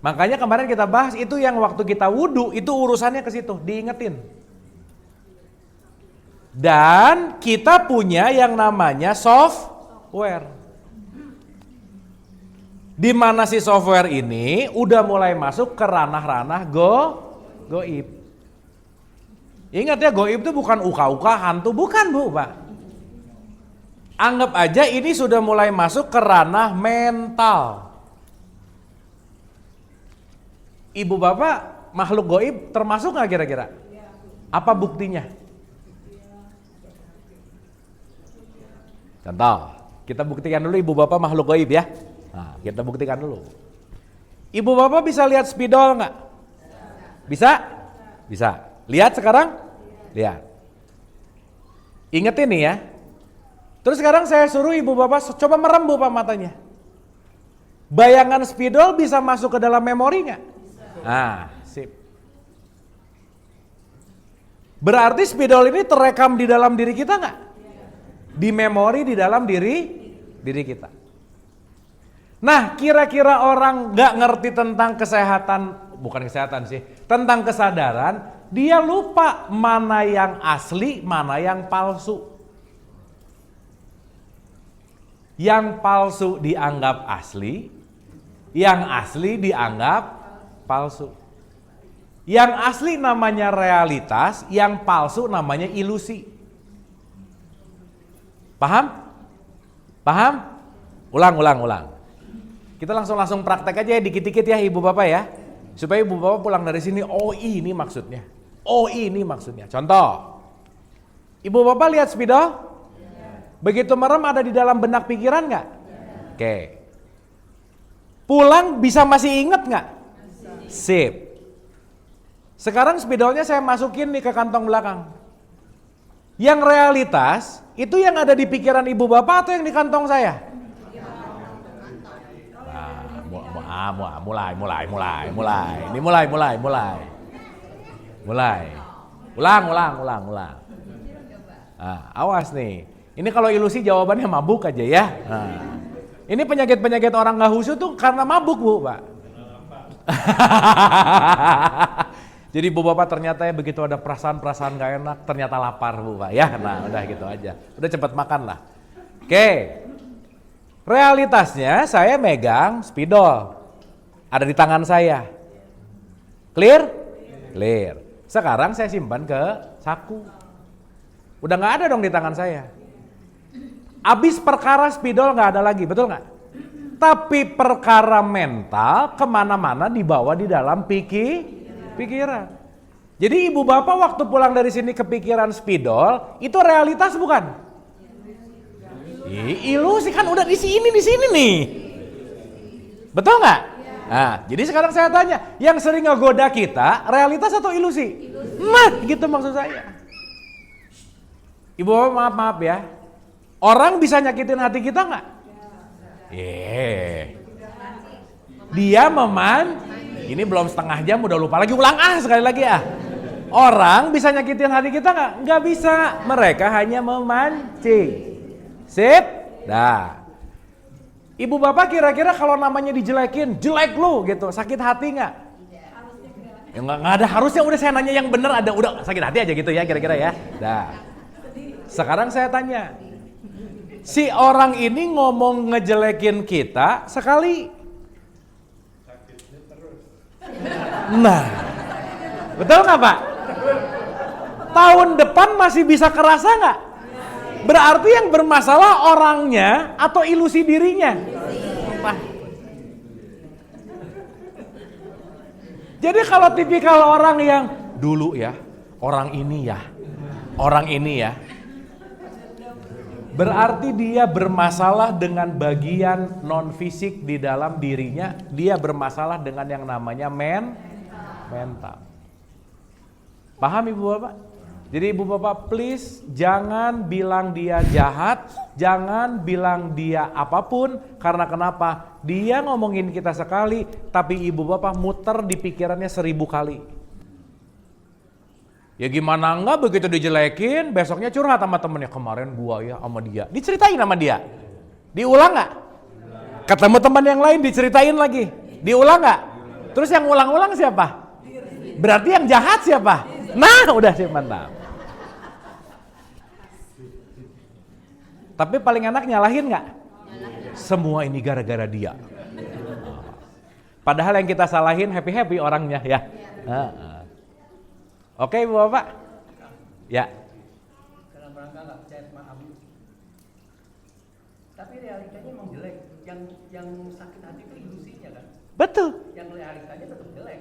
Makanya kemarin kita bahas itu yang waktu kita wudhu itu urusannya ke situ, diingetin. Dan kita punya yang namanya software. Di mana si software ini udah mulai masuk ke ranah-ranah goib. Ingat ya, goib itu bukan uka-uka hantu, bukan Bu, Pak. Anggap aja ini sudah mulai masuk ke ranah mental. Ibu bapak makhluk goib termasuk nggak kira-kira? Apa buktinya? Contoh, kita buktikan dulu ibu bapak makhluk goib ya. Nah, kita buktikan dulu. Ibu bapak bisa lihat spidol nggak? Bisa? Bisa. Lihat sekarang? Lihat. Ingetin nih ya. Terus sekarang saya suruh ibu bapak coba merem Bu Pak matanya. Bayangan spidol bisa masuk ke dalam memori nggak? Nah, sip. Berarti spidol ini terekam di dalam diri kita nggak? Di memori di dalam diri kita. Nah, kira-kira orang nggak ngerti tentang kesehatan, bukan kesehatan sih, tentang kesadaran, dia lupa mana yang asli, mana yang palsu. Yang palsu dianggap asli, yang asli dianggap palsu. Yang asli namanya realitas, yang palsu namanya ilusi. Paham? Paham? Ulang. Kita langsung praktek aja ya, dikit-dikit ya Ibu Bapak ya. Supaya Ibu Bapak pulang dari sini, oh ini maksudnya. Oh ini maksudnya. Contoh. Ibu Bapak lihat spidol? Begitu merem ada di dalam benak pikiran nggak? Oke. Pulang bisa masih inget nggak? Sip. Sekarang spidolnya saya masukin nih ke kantong belakang. Yang realitas itu yang ada di pikiran Ibu Bapak atau yang di kantong saya? Nah, mulai. Ini mulai. Ulang. Nah, awas nih. Ini kalau ilusi jawabannya mabuk aja ya. Nah, ini penyakit orang nggak khusyuk tuh karena mabuk Bu, Pak. Jadi Bu Bapak ternyata ya begitu ada perasaan nggak enak, ternyata lapar Bu Pak ya. Nah udah gitu aja, udah cepat makan lah. Oke, realitasnya saya megang spidol, ada di tangan saya. Clear? Clear. Sekarang saya simpan ke saku. Udah nggak ada dong di tangan saya. Abis perkara spidol nggak ada lagi, betul nggak? Tapi perkara mental kemana-mana dibawa di dalam pikiran. Jadi Ibu Bapak waktu pulang dari sini kepikiran spidol, itu realitas bukan? Ilusi kan udah di sini nih. Betul nggak? Nah, jadi sekarang saya tanya, yang sering ngegoda kita, realitas atau ilusi? Nah, gitu maksud saya. Ibu Bapak maaf ya. Orang bisa nyakitin hati kita nggak? Dia ini belum setengah jam udah lupa lagi, ulang sekali lagi ah. Orang bisa nyakitin hati kita nggak? Nggak bisa. Mereka hanya memancing. Sip? Dah. Ibu Bapak kira-kira kalau namanya dijelekin, jelek lu gitu, sakit hati nggak? Ya nggak ada harusnya, udah saya nanya yang bener, ada udah sakit hati aja gitu ya kira-kira ya. Dah. Sekarang saya tanya. Si orang ini ngomong ngejelekin kita sekali. Nah, betul nggak Pak? Tahun depan masih bisa kerasa nggak? Berarti yang bermasalah orangnya atau ilusi dirinya? Jadi kalau tipikal orang yang dulu ya, orang ini ya, berarti dia bermasalah dengan bagian non fisik di dalam dirinya, dia bermasalah dengan yang namanya mental. Paham Ibu Bapak? Jadi Ibu Bapak please jangan bilang dia jahat, jangan bilang dia apapun, karena kenapa? Dia ngomongin kita sekali, tapi Ibu Bapak muter di pikirannya 1000 kali. Ya gimana enggak begitu dijelekin, besoknya curhat sama temennya, kemarin gua ya sama dia. Diceritain sama dia. Diulang nggak? Ketemu teman yang lain diceritain lagi. Diulang nggak? Terus yang ulang-ulang siapa? Berarti yang jahat siapa? Nah udah sih mantap. Tapi paling enak nyalahin nggak? Semua ini gara-gara dia. Padahal yang kita salahin happy-happy orangnya ya. Oke Ibu Bapak? Ya. Dalam rangka nggak percaya sama Abu. Tapi realitanya emang jelek. Yang sakit hati itu ilusinya kan? Betul. Yang realitanya tetap jelek.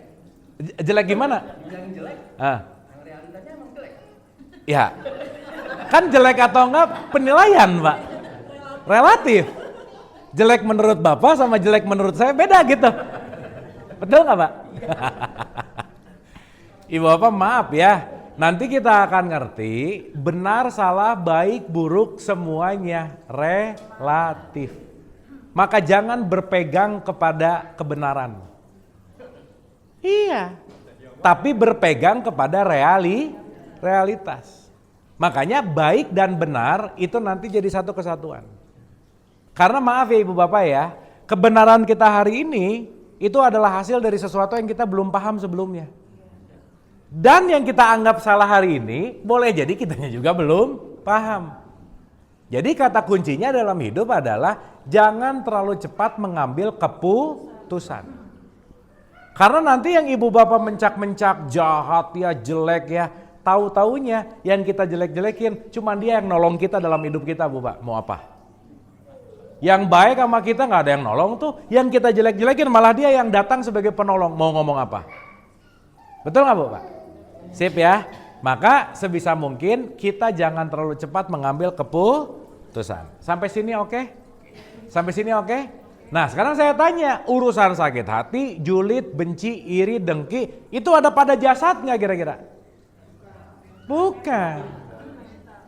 Jelek gimana? Yang jelek, yang realitanya emang jelek. Ya. Kan jelek atau enggak penilaian Pak. Relatif. Jelek menurut Bapak sama jelek menurut saya beda gitu. Betul nggak Pak? Ibu Bapak maaf ya, nanti kita akan ngerti benar, salah, baik, buruk semuanya relatif. Maka jangan berpegang kepada kebenaran. Iya, tapi berpegang kepada realitas. Makanya baik dan benar itu nanti jadi satu kesatuan. Karena maaf ya ibu bapak ya, kebenaran kita hari ini itu adalah hasil dari sesuatu yang kita belum paham sebelumnya. Dan yang kita anggap salah hari ini, boleh jadi kitanya juga belum paham. Jadi kata kuncinya dalam hidup adalah jangan terlalu cepat mengambil keputusan. Karena nanti yang ibu bapak mencak-mencak jahat ya, jelek ya, tahu-taunya yang kita jelek-jelekin cuma dia yang nolong kita dalam hidup kita bu pak, mau apa? Yang baik sama kita nggak ada yang nolong tuh, yang kita jelek-jelekin malah dia yang datang sebagai penolong, mau ngomong apa? Betul nggak bu pak? Sip ya, maka sebisa mungkin kita jangan terlalu cepat mengambil keputusan. Sampai sini oke? Sampai sini oke? Nah sekarang saya tanya, urusan sakit hati, julid, benci, iri, dengki, itu ada pada jasad nggak kira-kira? Bukan.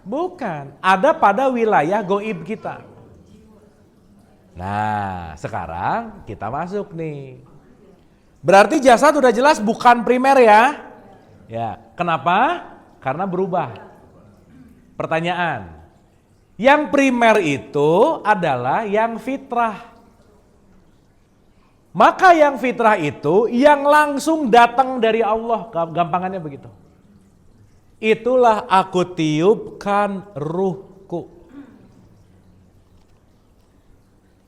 Bukan, ada pada wilayah goib kita. Nah sekarang kita masuk nih. Berarti jasad udah jelas bukan primer ya. Ya, kenapa? Karena berubah. Pertanyaan, yang primer itu adalah yang fitrah. Maka yang fitrah itu yang langsung datang dari Allah, gampangannya begitu. Itulah aku tiupkan ruhku.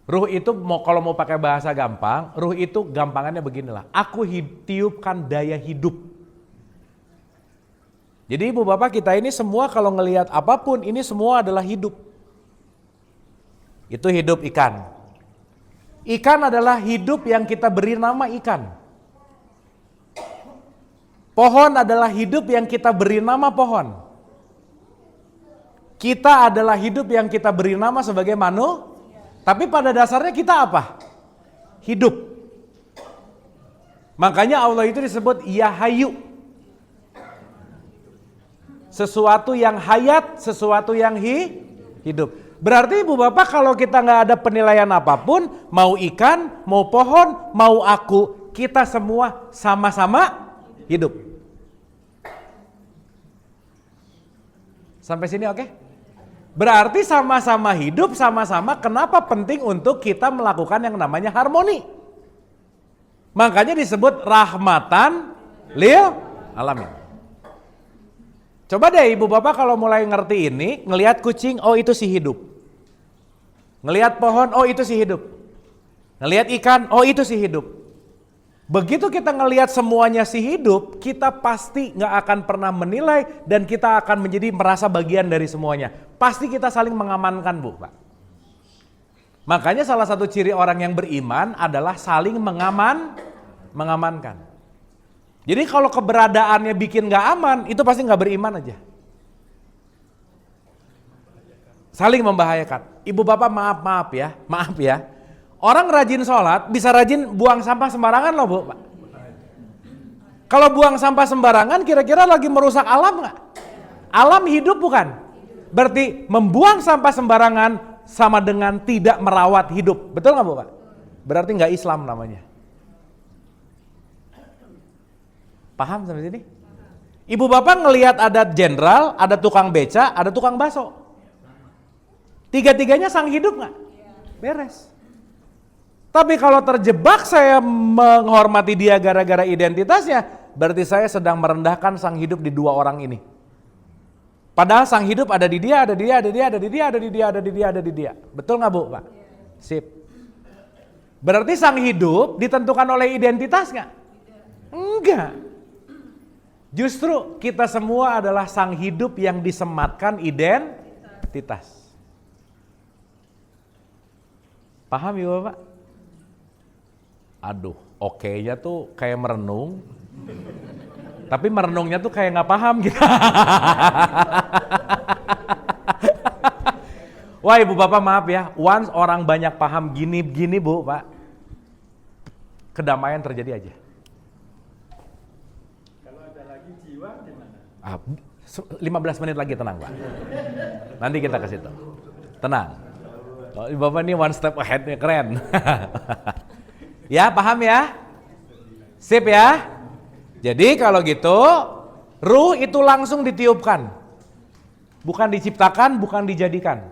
Ruh itu kalau mau pakai bahasa gampang, ruh itu gampangannya beginilah. Aku tiupkan daya hidup. Jadi ibu bapak kita ini semua kalau ngelihat apapun ini semua adalah hidup. Itu hidup ikan. Ikan adalah hidup yang kita beri nama ikan. Pohon adalah hidup yang kita beri nama pohon. Kita adalah hidup yang kita beri nama sebagai manusia. Tapi pada dasarnya kita apa? Hidup. Makanya Allah itu disebut ya hayu. Sesuatu yang hayat, sesuatu yang hidup. Berarti ibu bapak kalau kita nggak ada penilaian apapun, mau ikan, mau pohon, mau aku, kita semua sama-sama hidup. Sampai sini oke? Berarti sama-sama hidup, sama-sama kenapa penting untuk kita melakukan yang namanya harmoni. Makanya disebut rahmatan lil alamin. Coba deh ibu bapak kalau mulai ngerti ini, ngelihat kucing, oh itu si hidup. Ngelihat pohon, oh itu si hidup. Ngelihat ikan, oh itu si hidup. Begitu kita ngelihat semuanya si hidup, kita pasti nggak akan pernah menilai dan kita akan menjadi merasa bagian dari semuanya. Pasti kita saling mengamankan bu, Pak. Makanya salah satu ciri orang yang beriman adalah saling mengamankan. Jadi kalau keberadaannya bikin nggak aman, itu pasti nggak beriman aja. Saling membahayakan. Ibu bapak maaf ya. Orang rajin sholat bisa rajin buang sampah sembarangan loh bu. Pak. Kalau buang sampah sembarangan kira-kira lagi merusak alam nggak? Alam hidup bukan? Berarti membuang sampah sembarangan sama dengan tidak merawat hidup. Betul nggak bu Pak? Berarti nggak Islam namanya. Paham sampai sini? Ibu bapak ngelihat ada jenderal, ada tukang beca, ada tukang bakso. Tiga-tiganya sang hidup nggak? Beres. Tapi kalau terjebak saya menghormati dia gara-gara identitasnya, berarti saya sedang merendahkan sang hidup di dua orang ini. Padahal sang hidup ada di dia, ada di dia, ada di dia, ada di dia, ada di dia, ada di dia, ada di dia. Betul nggak bu, Pak? Sip. Berarti sang hidup ditentukan oleh identitas nggak? Enggak. Justru kita semua adalah sang hidup yang disematkan identitas. Paham ya Bapak? Aduh, oke-nya tuh kayak merenung. Tapi merenungnya tuh kayak nggak paham gitu. Wah ibu bapak maaf ya, once orang banyak paham gini bu pak, kedamaian terjadi aja. Kalau ada lagi jiwa gimana? 15 menit lagi tenang pak. Nanti kita ke situ. Tenang. Oh, ibu bapak ini one step ahead-nya keren. Ya paham ya? Sip ya? Jadi kalau gitu Ruh itu langsung ditiupkan. Bukan diciptakan, bukan dijadikan.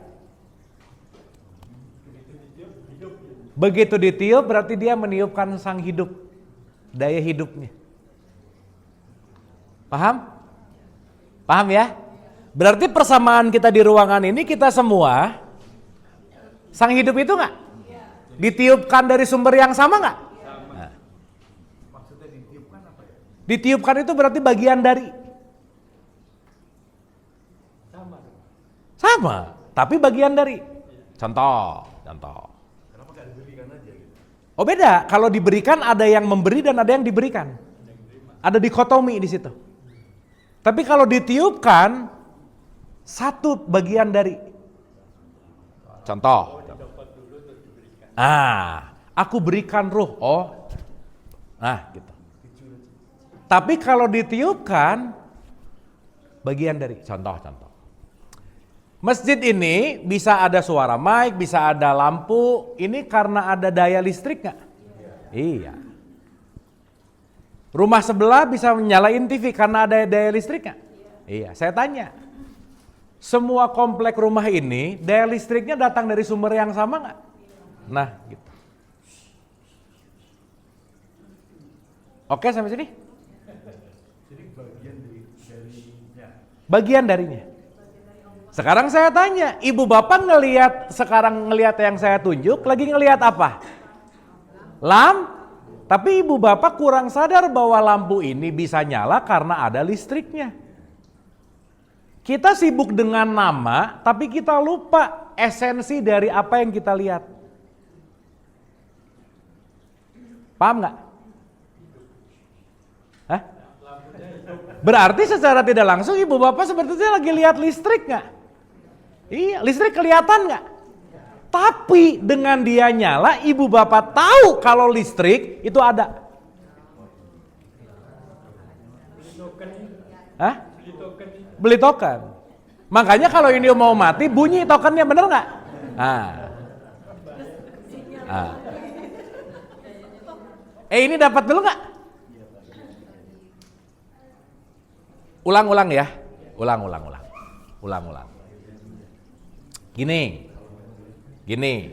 Begitu ditiup berarti dia meniupkan sang hidup. Daya hidupnya. Paham? Paham ya? Berarti persamaan kita di ruangan ini kita semua sang hidup itu enggak? Ditiupkan dari sumber yang sama enggak? Nah. Maksudnya ditiupkan apa ya? Ditiupkan itu berarti bagian dari. Sama, tapi bagian dari. Contoh. Kenapa gak diberikan aja gitu? Oh beda, kalau diberikan ada yang memberi dan ada yang diberikan. Ada dikotomi di situ. Tapi kalau ditiupkan, satu bagian dari. Contoh. Aku berikan ruh. Oh. Nah, gitu. Tapi kalau ditiupkan, bagian dari. Contoh. Masjid ini bisa ada suara mic, bisa ada lampu. Ini karena ada daya listrik nggak? Iya. Rumah sebelah bisa nyalain TV karena ada daya listrik nggak? Iya. Saya tanya, semua komplek rumah ini daya listriknya datang dari sumber yang sama nggak? Nah, gitu. Oke sampai sini? Jadi Bagian darinya. Sekarang saya tanya, ibu bapak ngelihat yang saya tunjuk, lagi ngelihat apa? Tapi ibu bapak kurang sadar bahwa lampu ini bisa nyala karena ada listriknya. Kita sibuk dengan nama, tapi kita lupa esensi dari apa yang kita lihat. Paham nggak? Hah? Berarti secara tidak langsung ibu bapak sebetulnya lagi lihat listrik nggak? Iya, listrik kelihatan nggak? Tapi dengan dia nyala, ibu bapak tahu kalau listrik itu ada. Hah? Beli token. Makanya kalau ini mau mati, bunyi tokennya, bener nggak? Ini dapat dulu nggak? Ulang-ulang ya, ulang. Gini. Ini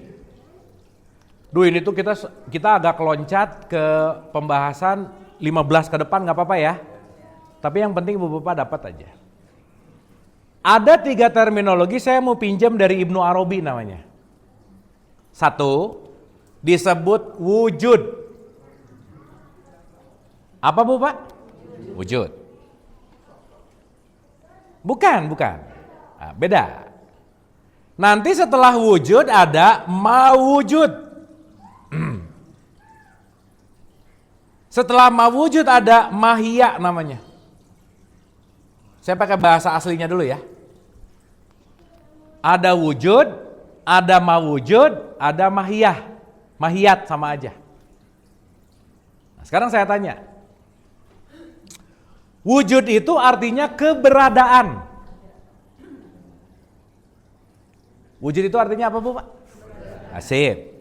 tuh kita agak loncat ke pembahasan 15 ke depan nggak apa-apa ya. Tapi yang penting ibu bapak dapat aja. Ada 3 terminologi saya mau pinjam dari Ibnu Arabi namanya. 1, disebut wujud. Apa bu pak? Wujud. Bukan. Beda. Nanti setelah wujud ada mawujud. Setelah mawujud ada mahiyah namanya. Saya pakai bahasa aslinya dulu ya. Ada wujud, ada mawujud, ada mahiyah. Mahiyat sama aja. Nah, sekarang saya tanya. Wujud itu artinya keberadaan. Wujud itu artinya apa bu pak? Asip.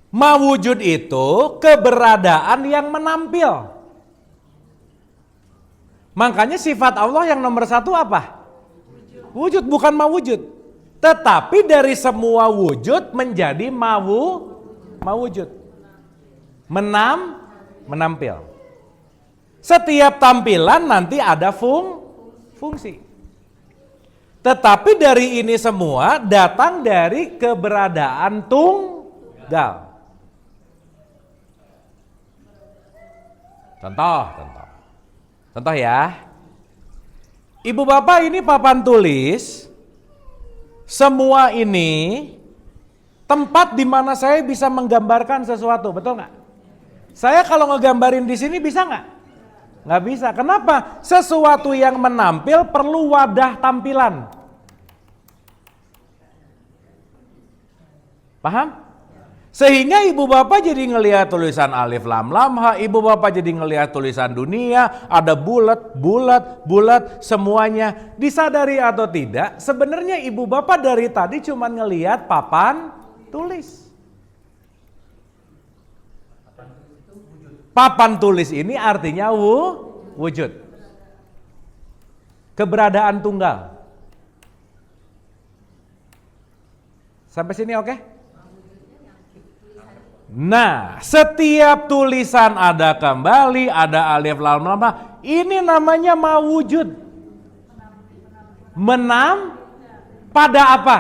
Mawujud itu keberadaan yang menampil. Makanya sifat Allah yang nomor 1 apa? Wujud, bukan mawujud. Tetapi dari semua wujud menjadi mawujud. Menampil. Setiap tampilan nanti ada fungsi. Tetapi dari ini semua datang dari keberadaan tunggal. Contoh ya. Ibu bapak ini papan tulis. Semua ini tempat di mana saya bisa menggambarkan sesuatu, betul nggak? Saya kalau ngegambarin di sini bisa nggak? Nggak bisa. Kenapa? Sesuatu yang menampil perlu wadah tampilan. Paham? Sehingga ibu bapak jadi ngelihat tulisan alif lam lam ha, ibu bapak jadi ngelihat tulisan dunia, ada bulat, semuanya. Disadari atau tidak, sebenarnya ibu bapak dari tadi cuma ngelihat papan tulis. Papan tulis ini artinya wujud. keberadaan tunggal. Sampai sini oke? Nah, setiap tulisan ada kembali, ada alif lam lam, ini namanya mawujud. Menam pada apa?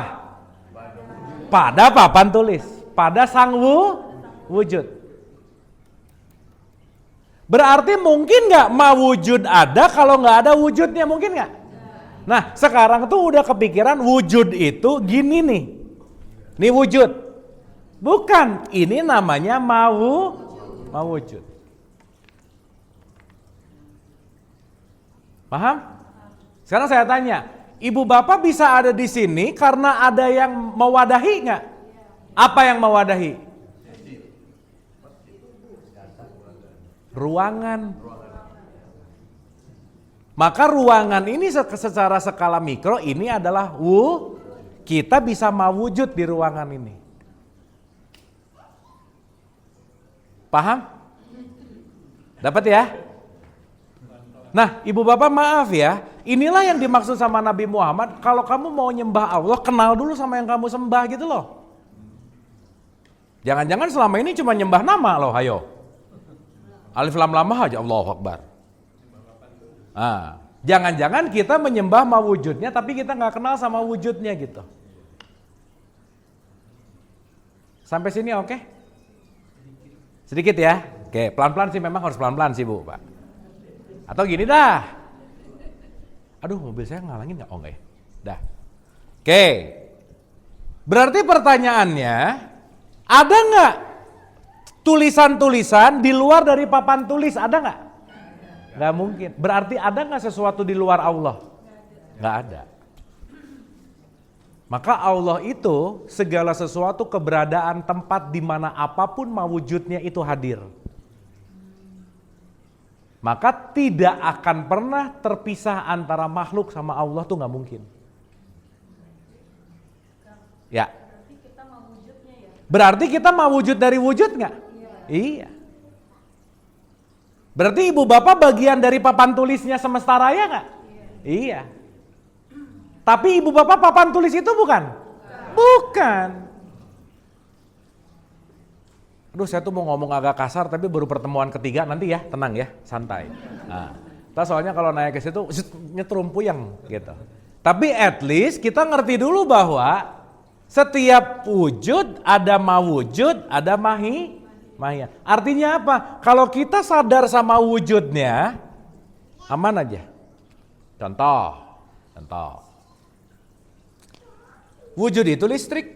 Pada papan tulis, pada sang wujud. Berarti mungkin nggak mawujud ada kalau nggak ada wujudnya, mungkin nggak? Nah, sekarang tuh udah kepikiran wujud itu gini nih. Ini wujud. Bukan, ini namanya mawujud. Paham? Sekarang saya tanya, ibu bapak bisa ada di sini karena ada yang mewadahi nggak? Apa yang mewadahi? Ruangan. Maka ruangan ini secara skala mikro ini adalah kita bisa mewujud di ruangan ini. Paham? Dapat ya? Nah, ibu bapak maaf ya, inilah yang dimaksud sama Nabi Muhammad, kalau kamu mau nyembah Allah, kenal dulu sama yang kamu sembah gitu loh. Jangan-jangan selama ini cuma nyembah nama loh, ayo. Alif lam lam aja, Allahu Akbar. Jangan-jangan kita menyembah mawujudnya, tapi kita nggak kenal sama wujudnya gitu. Sampai sini oke? Sedikit ya, oke, pelan-pelan sih, memang harus pelan-pelan sih Bu, Pak. Atau gini dah, aduh mobil saya ngalangin nggak? Oh enggak ya, dah. Oke, berarti pertanyaannya, ada nggak tulisan-tulisan di luar dari papan tulis, ada nggak? Nggak mungkin, berarti ada nggak sesuatu di luar Allah? Nggak ada. Maka Allah itu segala sesuatu keberadaan tempat di mana apapun mawujudnya itu hadir. Maka tidak akan pernah terpisah antara makhluk sama Allah tuh nggak mungkin. Ya. Berarti kita mawujud dari wujud nggak? Iya. Berarti ibu bapak bagian dari papan tulisnya semesta raya nggak? Iya. Tapi ibu bapak papan tulis itu bukan? Bukan. Aduh, saya tuh mau ngomong agak kasar tapi baru pertemuan ketiga, nanti ya, tenang ya, santai. Nah, soalnya kalau naik ke situ nyetrum puyeng gitu. Tapi at least kita ngerti dulu bahwa setiap wujud ada mawujud, ada mahiyat. Artinya apa? Kalau kita sadar sama wujudnya, aman aja. Contoh. Wujud itu listrik.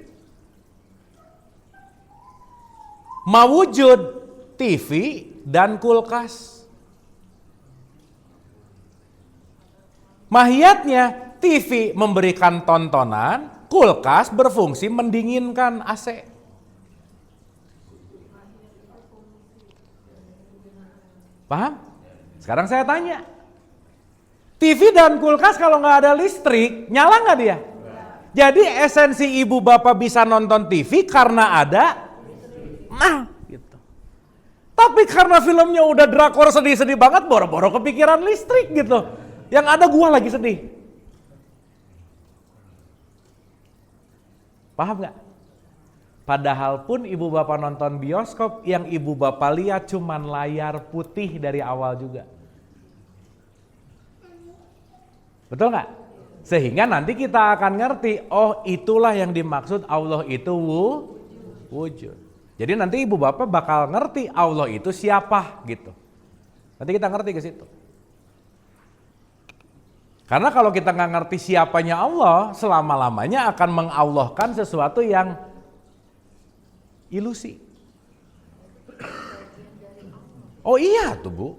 Mawujud TV dan kulkas. Mahiyatnya TV memberikan tontonan, kulkas berfungsi mendinginkan AC. Paham? Sekarang saya tanya. TV dan kulkas kalau nggak ada listrik, nyala nggak dia? Jadi esensi ibu bapak bisa nonton TV karena ada, gitu. Tapi karena filmnya udah drakor sedih-sedih banget, boro-boro kepikiran listrik gitu. Yang ada gua lagi sedih. Paham nggak? Padahal pun ibu bapak nonton bioskop, yang ibu bapak lihat cuman layar putih dari awal juga. Betul nggak? Sehingga nanti kita akan ngerti, oh itulah yang dimaksud Allah itu wujud. Jadi nanti ibu bapak bakal ngerti Allah itu siapa gitu. Nanti kita ngerti ke situ. Karena kalau kita nggak ngerti siapanya Allah, selama-lamanya akan mengallahkan sesuatu yang ilusi. Oh iya tuh Bu.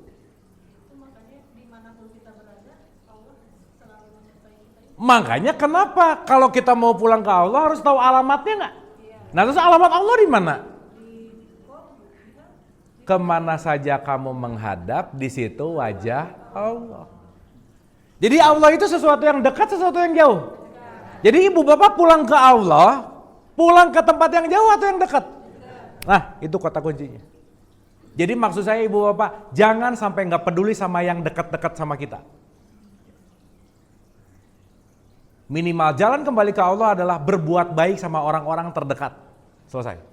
Makanya kenapa kalau kita mau pulang ke Allah harus tahu alamatnya nggak? Nah terus alamat Allah di mana? Kemana saja kamu menghadap, di situ wajah Allah. Jadi Allah itu sesuatu yang dekat, sesuatu yang jauh. Jadi ibu bapak pulang ke Allah, pulang ke tempat yang jauh atau yang dekat? Nah itu kata kuncinya. Jadi maksud saya ibu bapak, jangan sampai nggak peduli sama yang dekat-dekat sama kita. Minimal jalan kembali ke Allah adalah berbuat baik sama orang-orang terdekat. Selesai.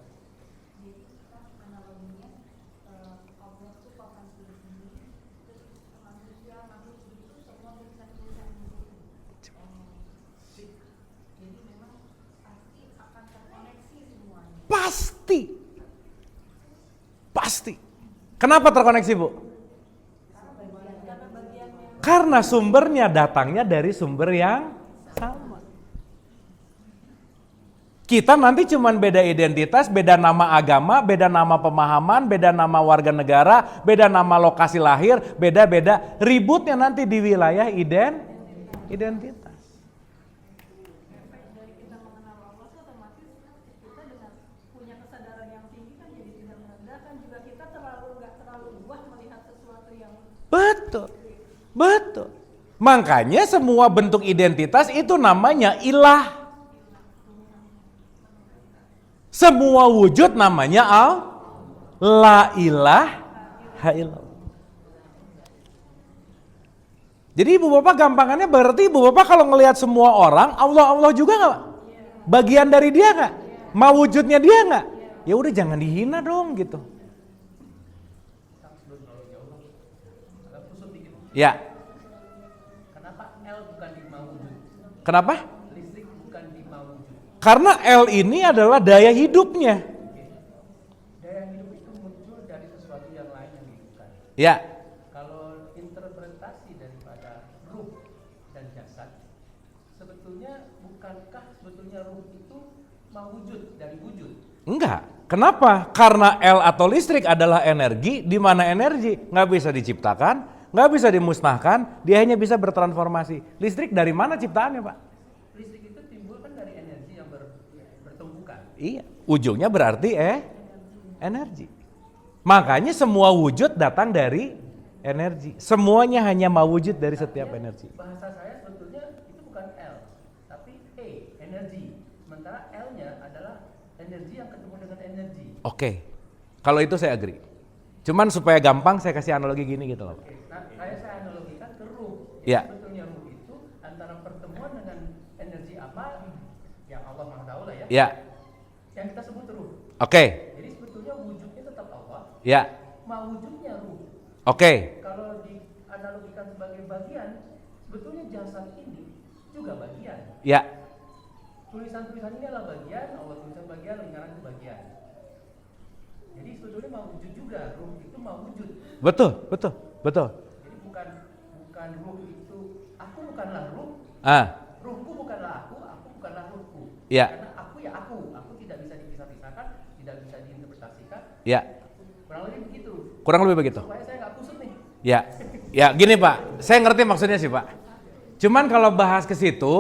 Pasti. Pasti. Kenapa terkoneksi, Bu? Karena sumbernya datangnya dari sumber yang sama. Kita nanti cuman beda identitas, beda nama agama, beda nama pemahaman, beda nama warga negara, beda nama lokasi lahir, beda-beda. Ributnya nanti di wilayah identitas. Betul, betul. Makanya semua bentuk identitas itu namanya ilah. Semua wujud namanya la ilaha illallah. Jadi ibu bapak gampangannya berarti ibu bapak kalau ngelihat semua orang Allah juga nggak? Bagian dari dia nggak? Mau wujudnya dia nggak? Ya udah jangan dihina dong gitu. Ya. Kenapa L bukan di mawujud? Kenapa? Listrik bukan di mawujud. Karena L ini adalah daya hidupnya. Daya hidup itu muncul dari sesuatu yang lain yang dihidupkan. Ya. Kalau interpretasi daripada ruh dan jasad, sebetulnya bukankah ruh itu mawujud dari wujud? Enggak. Kenapa? Karena L atau listrik adalah energi, di mana energi nggak bisa diciptakan, nggak bisa dimusnahkan, dia hanya bisa bertransformasi. Listrik dari mana ciptaannya, Pak? Listrik itu timbul kan dari energi yang bertumbukan. Iya, ujungnya berarti energi. Makanya semua wujud datang dari energi. Semuanya hanya mewujud dari setiap energi. Bahasa saya sebetulnya itu bukan L, tapi E, energi. Sementara L-nya adalah energi yang ketemu dengan energi. Oke, kalau itu saya agree. Cuman supaya gampang saya kasih analogi gini gitu loh, Pak. Nah, saya analogikan ke ruh. Ya. Sebetulnya ruh itu antara pertemuan dengan energi apa yang Allah Maha tahu lah ya. Ya. Yang kita sebut ruh. Oke. Jadi sebetulnya wujudnya tetap Allah. Ya. Wujudnya ruh. Oke. Kalau dianalogikan sebagai bagian, sebetulnya jasad ini juga bagian. Ya. Tulisan-tulisan ini adalah bagian, Allah tulisan bagian, lingkaran itu bagian. Jadi sebetulnya mawujud juga, ruh itu mawujud. Betul. Jadi bukan ruh itu, aku bukanlah ruh, ruhku bukanlah aku bukanlah ruhku. Ya. Karena aku ya aku tidak bisa dipisah-pisahkan, tidak bisa diinterpretasikan. Ya. Kurang lebih begitu. Kurang lebih begitu. Supaya saya nggak kusut nih. Ya. Ya, gini Pak, saya ngerti maksudnya sih Pak. Cuman kalau bahas ke situ,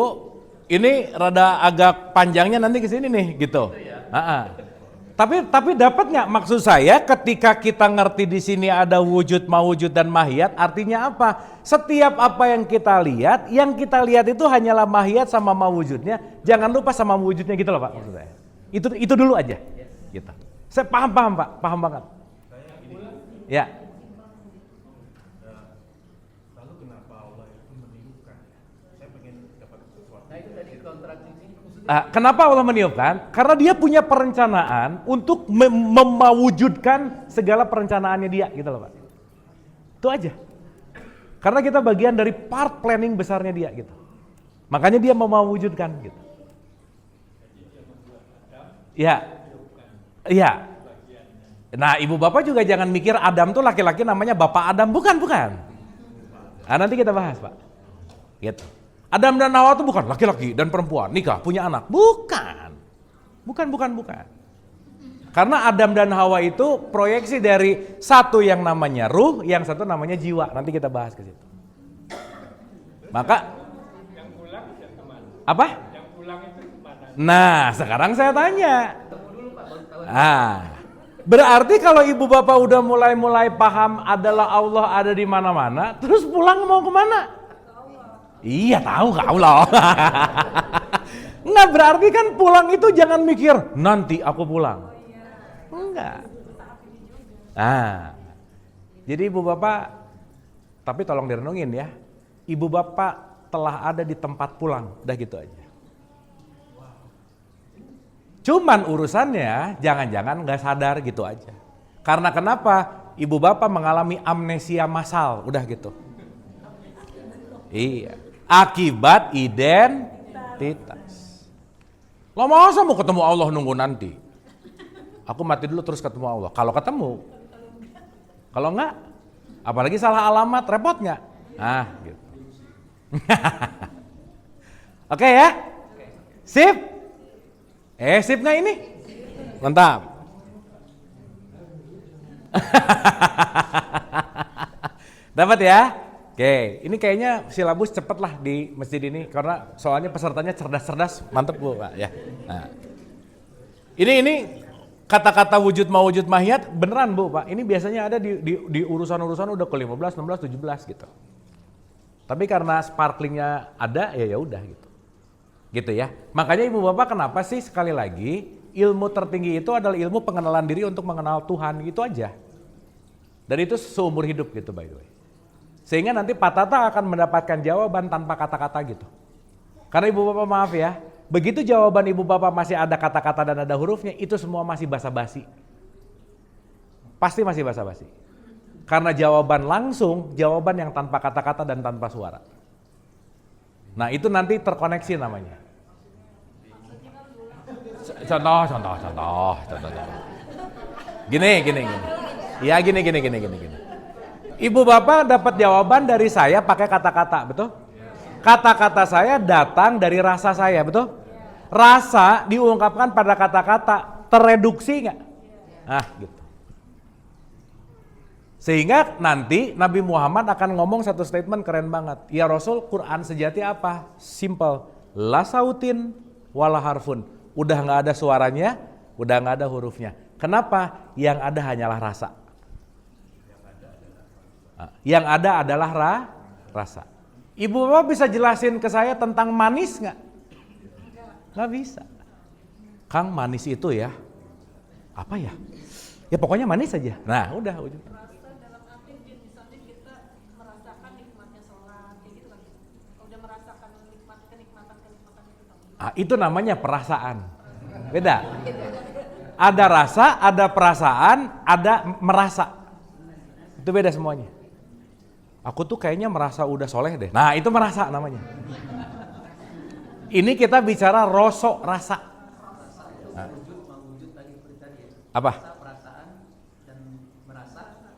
ini rada agak panjangnya nanti ke sini nih, gitu. Tapi dapat nggak maksud saya ketika kita ngerti di sini ada wujud, mawujud dan mahiyat, artinya apa? Setiap apa yang kita lihat itu hanyalah mahiyat sama mawujudnya. Jangan lupa sama wujudnya gitu loh Pak maksud saya. Itu dulu aja. Gitu. Saya paham Pak, paham banget. Ya. Lalu kenapa Allah itu meniupkan? Saya pengen dapat sesuatu. Nah itu tadi kontradiksi. Kenapa Allah meniupkan? Karena dia punya perencanaan untuk memawujudkan segala perencanaannya dia gitu loh Pak. Itu aja. Karena kita bagian dari part planning besarnya dia gitu. Makanya dia memawujudkan gitu. Ya. Iya. Nah ibu bapak juga jangan mikir Adam tuh laki-laki namanya bapak Adam. Bukan. Nah, nanti kita bahas Pak. Gitu. Adam dan Hawa itu bukan laki-laki dan perempuan, nikah, punya anak. Bukan. Karena Adam dan Hawa itu proyeksi dari satu yang namanya ruh, yang satu namanya jiwa. Nanti kita bahas ke situ. Maka Yang pulang yang kemana? apa? Yang pulang itu kemana? Nah, sekarang saya tanya. Berarti kalau ibu bapak udah mulai paham adalah Allah ada di mana-mana, terus pulang mau kemana? Iya tahu ke Allah. Enggak berarti kan pulang itu jangan mikir nanti aku pulang. Enggak. Jadi ibu bapak, tapi tolong direnungin ya. Ibu bapak telah ada di tempat pulang. Udah gitu aja. Cuman urusannya jangan-jangan nggak sadar gitu aja. Karena kenapa? Ibu bapak mengalami amnesia massal, udah gitu. Iya. Akibat identitas. Lo masa mau ketemu Allah nunggu nanti? Aku mati dulu terus ketemu Allah. Kalau ketemu, kalau enggak, apalagi salah alamat, repot nggak? Ah, gitu. Oke ya, sip. Sip nggak ini? Mantap. Dapat ya? Oke, ini kayaknya silabus cepet lah di masjid ini karena soalnya pesertanya cerdas-cerdas, mantep Bu Pak ya. Nah. Ini kata-kata wujud mawujud mahiyat beneran Bu Pak. Ini biasanya ada di urusan-urusan udah ke 15, 16, 17 gitu. Tapi karena sparklingnya ada ya udah gitu. Gitu ya. Makanya Ibu Bapak kenapa sih sekali lagi ilmu tertinggi itu adalah ilmu pengenalan diri untuk mengenal Tuhan, gitu aja. Dan itu seumur hidup gitu by the way. Sehingga nanti Pak Tata akan mendapatkan jawaban tanpa kata-kata gitu. Karena Ibu Bapak maaf ya, begitu jawaban Ibu Bapak masih ada kata-kata dan ada hurufnya, itu semua masih basa-basi. Pasti masih basa-basi. Karena jawaban langsung, jawaban yang tanpa kata-kata dan tanpa suara. Nah itu nanti terkoneksi namanya. Contoh. Gini. Ya gini. Ibu Bapak dapat jawaban dari saya pakai kata-kata, betul? Kata-kata saya datang dari rasa saya, betul? Rasa diungkapkan pada kata-kata, tereduksi nggak? Nah gitu. Sehingga nanti Nabi Muhammad akan ngomong satu statement keren banget. Ya Rasul, Quran sejati apa? Simple. La sautin wala harfun. Udah nggak ada suaranya, udah nggak ada hurufnya. Kenapa? Yang ada hanyalah rasa. Yang ada adalah rasa. Ibu Bapak bisa jelasin ke saya tentang manis nggak? Nggak bisa. Kang, manis itu ya, apa ya? Ya pokoknya manis aja. Nah udah. Itu namanya perasaan. Beda. Ada rasa, ada perasaan, ada merasa. Itu beda semuanya. Aku tuh kayaknya merasa udah soleh deh. Nah itu merasa namanya. Ini kita bicara rosok rasa. Nah. Apa?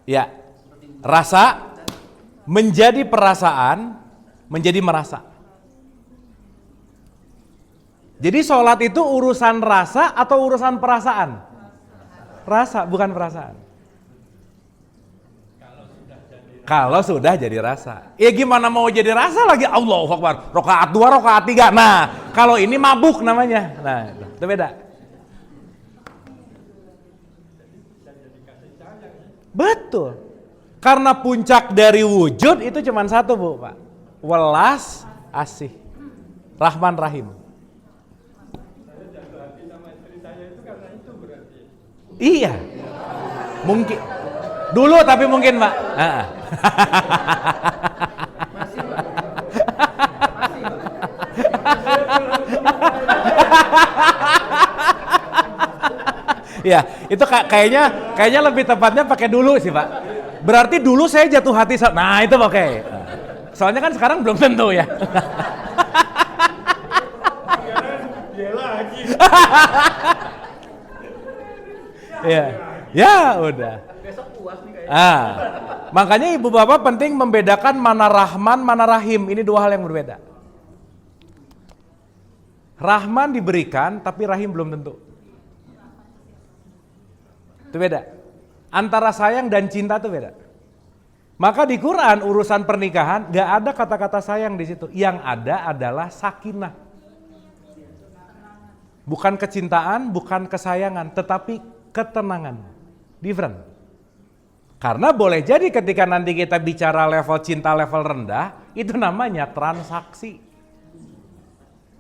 Ya. Rasa menjadi perasaan, menjadi merasa. Jadi sholat itu urusan rasa atau urusan perasaan? Rasa, bukan perasaan. Kalau sudah jadi rasa. Ya gimana mau jadi rasa lagi? Allahu Akbar. Rakaat 2, rakaat 3. Nah, kalau ini mabuk namanya. Nah, itu beda. Betul. Karena puncak dari wujud itu cuma satu, Bu, Pak. Welas asih. Rahman Rahim. Iya, mungkin dulu tapi mungkin Pak. Ya, itu kayaknya lebih tepatnya pakai dulu sih Pak. Berarti dulu saya jatuh hati. Nah itu oke. Soalnya kan sekarang belum tentu ya. Dia lagi. Ya udah. Besok puas nih kayaknya. Makanya Ibu Bapak penting membedakan mana Rahman, mana Rahim. Ini dua hal yang berbeda. Rahman diberikan, tapi Rahim belum tentu. Itu beda. Antara sayang dan cinta itu beda. Maka di Quran urusan pernikahan gak ada kata-kata sayang di situ. Yang ada adalah sakinah. Bukan kecintaan, bukan kesayangan, tetapi ketenangan. Different. Karena boleh jadi ketika nanti kita bicara level cinta level rendah, itu namanya transaksi.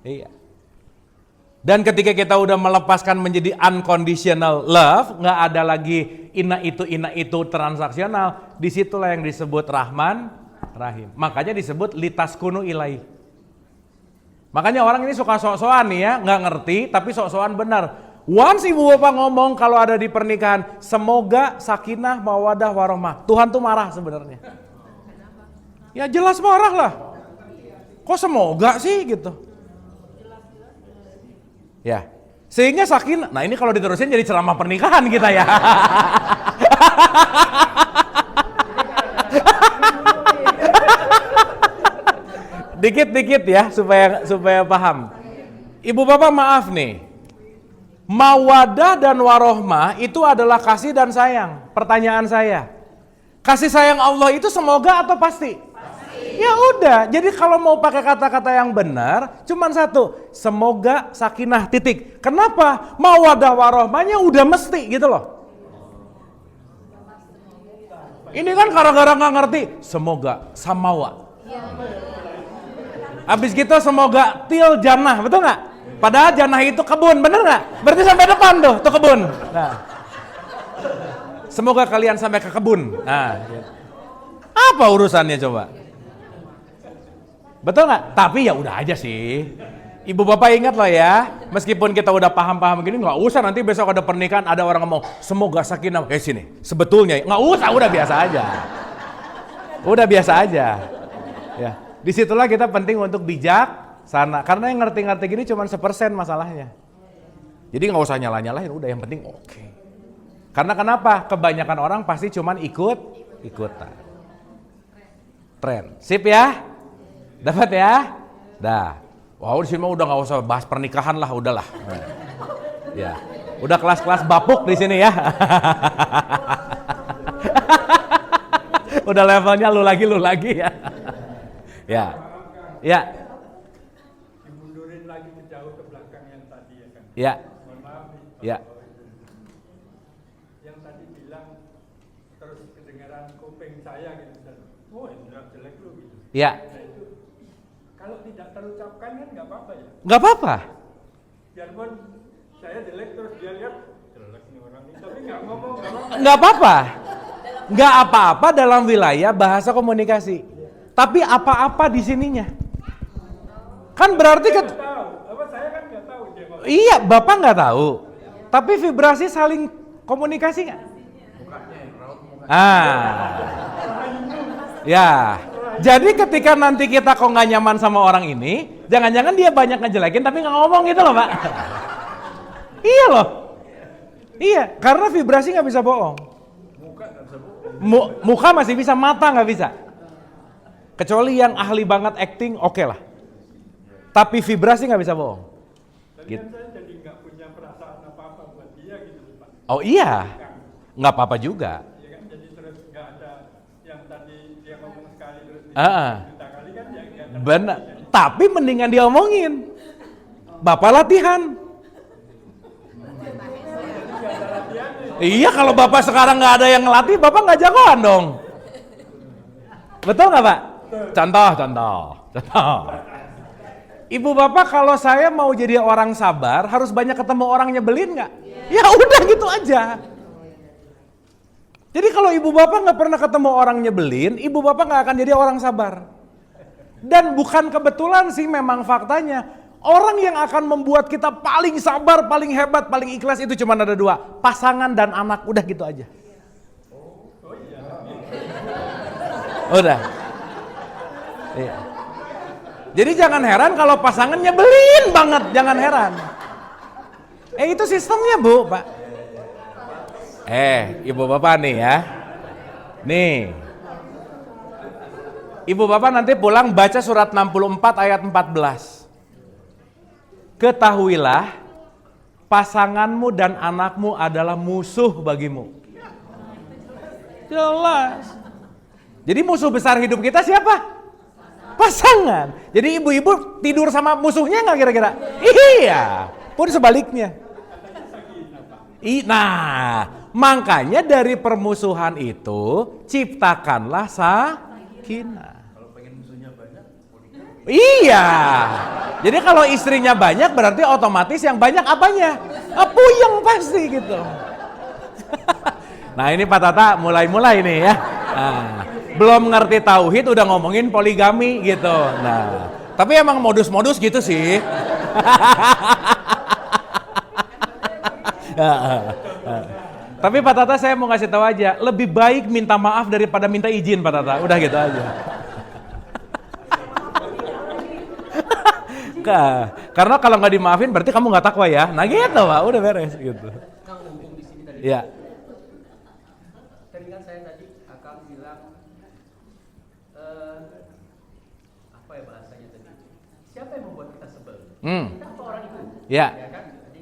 Iya. Dan ketika kita udah melepaskan menjadi unconditional love, nggak ada lagi ina itu transaksional, disitulah yang disebut Rahman Rahim. Makanya disebut litaskunu ilai. Makanya orang ini suka sok-sokan nih ya, nggak ngerti tapi sok-sokan benar. Once ibu bapak ngomong kalau ada di pernikahan, semoga sakinah, mawadah, warohmah. Tuhan tuh marah sebenarnya. Ya jelas marah lah. Kok semoga sih gitu? Ya, sehingga sakinah. Nah ini kalau diterusin jadi ceramah pernikahan kita ya. Dikit-dikit ya supaya paham. Ibu bapak maaf nih. Mawadah dan warohmah itu adalah kasih dan sayang. Pertanyaan saya, kasih sayang Allah itu semoga atau pasti? Ya udah, jadi kalau mau pakai kata-kata yang benar, cuman satu, semoga sakinah titik. Kenapa? Mawadah warohmahnya udah mesti gitu loh. Ini kan gara-gara nggak ngerti, semoga samawa. Habis gitu semoga til jannah, betul nggak? Padahal jannah itu kebun, bener nggak? Berarti sampai depan tuh kebun. Nah, semoga kalian sampai ke kebun. Nah, apa urusannya coba? Betul nggak? Tapi ya udah aja sih. Ibu bapak ingat loh ya, meskipun kita udah paham-paham gini, nggak usah nanti besok ada pernikahan ada orang ngomong semoga sakinah. Sini, sebetulnya nggak usah, udah biasa aja. Udah biasa aja. Ya, disitulah kita penting untuk bijak. Sana, karena yang ngerti-ngerti gini cuma 1% masalahnya. Jadi nggak usah nyala-nyalain, udah yang penting oke. Karena kenapa? Kebanyakan orang pasti cuma ikutan. Tren. Sip ya? Dapat ya? Dah. Wow, di sini mah udah nggak usah bahas pernikahan lah, udahlah. Ya. Udah kelas-kelas bapuk di sini ya. Udah levelnya lu lagi ya. Ya. Ya. Ya. Mohon maaf nih. Ya. Yang tadi bilang terus kedengaran kuping saya gitu dan oh indra jelek lu gitu. Ya. Nah itu kalau tidak terucapkan kan nggak apa-apa ya. Nggak apa-apa. Biarpun saya jelek terus dia lihat jelek nih orang ini tapi nggak ngomong nggak apa-apa. Nggak apa-apa. Nggak apa-apa dalam wilayah bahasa komunikasi. Tapi apa-apa di sininya. Kan berarti Saya nggak tahu. Apa saya kan nggak tahu dia ngomong. iya, Bapak nggak tahu. Tapi vibrasi saling komunikasi nggak? Ya. Jadi ketika nanti kita kok nggak nyaman sama orang ini, jangan-jangan dia banyak ngejelekin tapi nggak ngomong gitu loh, Pak. Iya loh. Iya, karena vibrasi nggak bisa bohong. Muka masih bisa, mata nggak bisa. Kecuali yang ahli banget acting, oke lah. Tapi vibrasi nggak bisa bohong. Tapi kan saya jadi nggak punya perasaan apa-apa buat dia gitu Pak. Oh iya, nggak apa-apa juga. Ya kan jadi terus nggak ada yang tadi dia ngomong sekali terus juta kali kan ya nggak ada. Benar. Tapi mendingan diomongin. Bapak latihan. Iya, kalau Bapak sekarang nggak ada yang ngelatih, Bapak nggak jagoan dong. Betul nggak Pak? Contoh. Ibu bapak kalau saya mau jadi orang sabar harus banyak ketemu orang nyebelin nggak? Ya udah gitu aja. Jadi kalau ibu bapak nggak pernah ketemu orang nyebelin, ibu bapak nggak akan jadi orang sabar. Dan bukan kebetulan sih, memang faktanya orang yang akan membuat kita paling sabar, paling hebat, paling ikhlas itu cuma ada 2, pasangan dan anak, udah gitu aja. Udah. Iya. Jadi jangan heran kalau pasangan nyebelin banget, jangan heran. Itu sistemnya Bu, Pak. Ibu bapak nih ya. Nih. Ibu bapak nanti pulang baca surat 64 ayat 14. Ketahuilah pasanganmu dan anakmu adalah musuh bagimu. Jelas. Jadi musuh besar hidup kita siapa? Pasangan. Jadi ibu-ibu tidur sama musuhnya nggak kira-kira? Iya. Pun sebaliknya. Nah, makanya dari permusuhan itu ciptakanlah sakinah. Kalau pengen musuhnya banyak, iya. Jadi kalau istrinya banyak berarti otomatis yang banyak apanya? Puyeng pasti gitu. Nah ini Pak Tata mulai-mulai nih ya. Nah, belum ngerti tauhid udah ngomongin poligami gitu. Nah, Tapi emang modus-modus gitu sih. Tapi Pak Tata saya mau ngasih tahu aja, lebih baik minta maaf daripada minta izin Pak Tata. Udah gitu aja. Karena kalau nggak dimaafin berarti kamu nggak takwa ya. Nah gitu Pak, udah beres gitu. Kang mumpung di sini tadi. Iya. Tadi kan saya tadi Akang bilang apa ya bahasanya tadi? Siapa yang membuat kita sebel? Kita apa orang itu? Iya. Ya kan? Tadi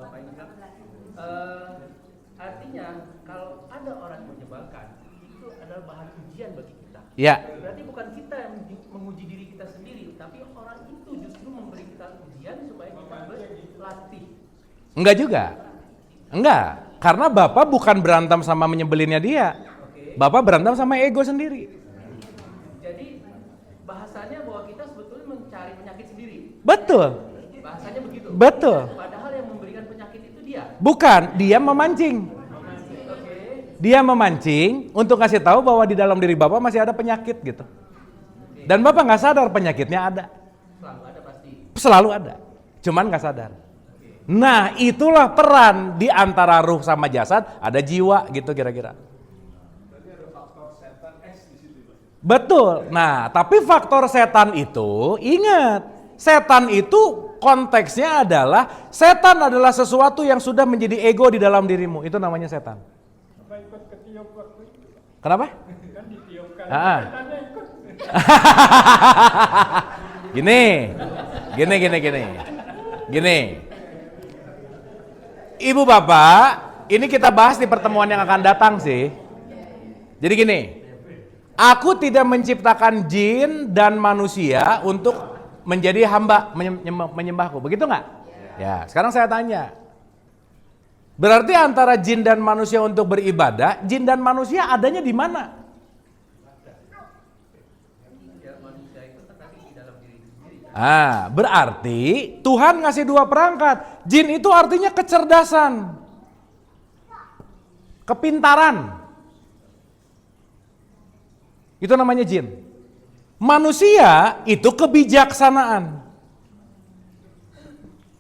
Bapak ini bilang artinya kalau ada orang yang menyebalkan itu adalah bahan ujian bagi kita. Iya. Berarti bukan kita yang menguji diri kita sendiri, tapi orang itu justru memberi kita ujian supaya kita berlatih. Enggak juga. Enggak. Karena Bapak bukan berantem sama menyebelinnya dia. Bapak berantem sama ego sendiri. Jadi bahasanya bahwa kita sebetulnya mencari penyakit sendiri. Betul. Bahasanya begitu. Betul. Padahal yang memberikan penyakit itu dia. Bukan, dia memancing. Dia memancing untuk kasih tahu bahwa di dalam diri Bapak masih ada penyakit gitu. Dan Bapak nggak sadar penyakitnya ada. Selalu ada pasti. Selalu ada. Cuman nggak sadar. Nah, itulah peran di antara ruh sama jasad, ada jiwa gitu kira-kira. Betul. Nah, tapi faktor setan itu, ingat, setan itu konteksnya adalah setan adalah sesuatu yang sudah menjadi ego di dalam dirimu. Itu namanya setan. Apa ikut ketiup waktu itu? Kenapa? Kan ditiupkan. Ah. Setannya ikut. Gini. Ibu Bapak, ini kita bahas di pertemuan yang akan datang sih. Jadi gini, aku tidak menciptakan jin dan manusia untuk menjadi hamba menyembahku, begitu nggak? Ya, sekarang saya tanya. Berarti antara jin dan manusia untuk beribadah, jin dan manusia adanya di mana? Berarti Tuhan ngasih dua perangkat. Jin itu artinya kecerdasan, kepintaran. Itu namanya jin. Manusia itu kebijaksanaan.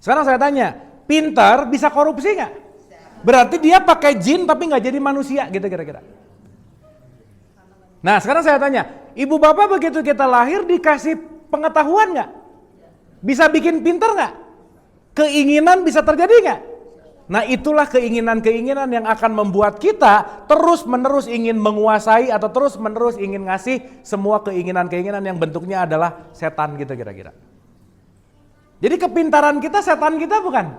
Sekarang saya tanya, pintar bisa korupsi nggak? Berarti dia pakai jin tapi nggak jadi manusia gitu kira-kira. Nah sekarang saya tanya, ibu bapak begitu kita lahir dikasih pengetahuan nggak? Bisa bikin pintar nggak? Keinginan bisa terjadi nggak? Nah itulah keinginan-keinginan yang akan membuat kita terus-menerus ingin menguasai atau terus-menerus ingin ngasih semua keinginan-keinginan yang bentuknya adalah setan gitu kira-kira. Jadi kepintaran kita setan kita bukan?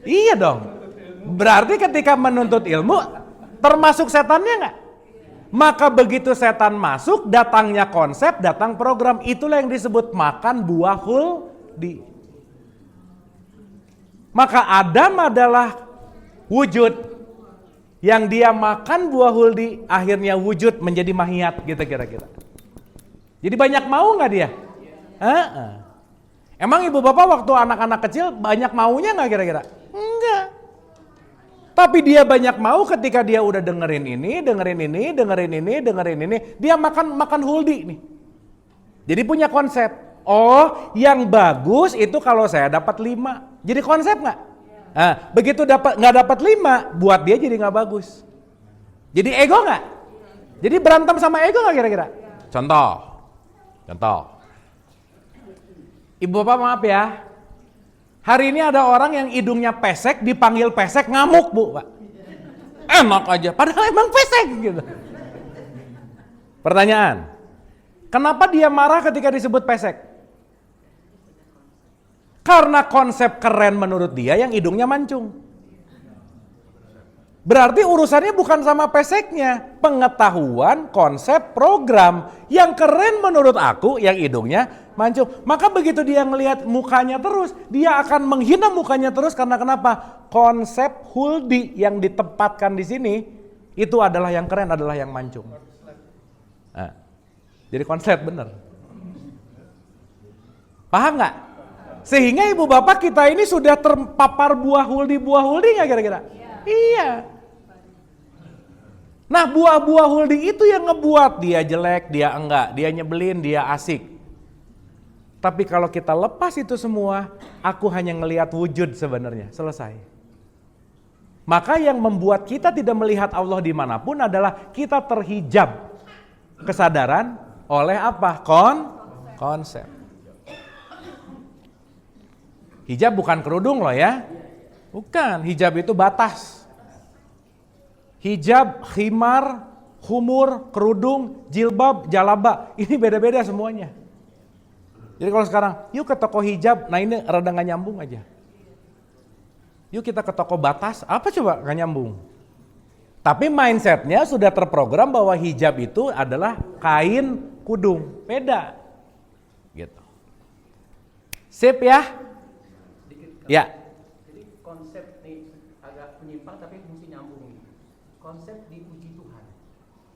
Iya dong. Berarti ketika menuntut ilmu termasuk setannya nggak? Maka begitu setan masuk, datangnya konsep, datang program. Itulah yang disebut makan buah huldi. Maka Adam adalah wujud yang dia makan buah huldi, akhirnya wujud menjadi mahiat gitu kira-kira. Jadi banyak mau nggak dia? Emang ibu bapak waktu anak-anak kecil banyak maunya nggak kira-kira? Enggak. Tapi dia banyak mau ketika dia udah dengerin ini, dia makan huldi nih. Jadi punya konsep. Oh, yang bagus itu kalau saya dapat 5. Jadi konsep nggak? Nah, begitu nggak dapat 5, buat dia jadi nggak bagus. Jadi ego nggak? Jadi berantem sama ego nggak kira-kira? Contoh. Ibu bapak maaf ya. Hari ini ada orang yang hidungnya pesek, dipanggil pesek ngamuk bu, Pak. Enak aja, padahal emang pesek gitu. Pertanyaan, kenapa dia marah ketika disebut pesek? Karena konsep keren menurut dia yang hidungnya mancung. Berarti urusannya bukan sama peseknya, pengetahuan, konsep, program. Yang keren menurut aku yang hidungnya mancung. Maka begitu dia ngelihat mukanya terus, dia akan menghina mukanya terus karena kenapa? Konsep huldi yang ditempatkan di sini itu adalah yang keren, adalah yang mancung. Nah, jadi konsep bener. Paham nggak? Sehingga ibu bapak kita ini sudah terpapar buah huldi nggak kira-kira? Iya. Nah, buah-buah holding itu yang ngebuat dia jelek, dia enggak, dia nyebelin, dia asik. Tapi kalau kita lepas itu semua, aku hanya ngelihat wujud sebenarnya, selesai. Maka yang membuat kita tidak melihat Allah dimanapun adalah kita terhijab kesadaran oleh apa? Konsep. Hijab bukan kerudung loh ya. Bukan, hijab itu batas. Hijab, khimar, khumur, kerudung, jilbab, jalaba, ini beda-beda semuanya. Jadi kalau sekarang, yuk ke toko hijab, nah ini rada gak nyambung aja. Yuk kita ke toko batas, apa coba gak nyambung. Tapi mindsetnya sudah terprogram bahwa hijab itu adalah kain kudung, beda. Gitu. Sip ya? Ya. Jadi konsep nih agak menyimpang tapi mesti nyambung nih. Konsep diuji Tuhan.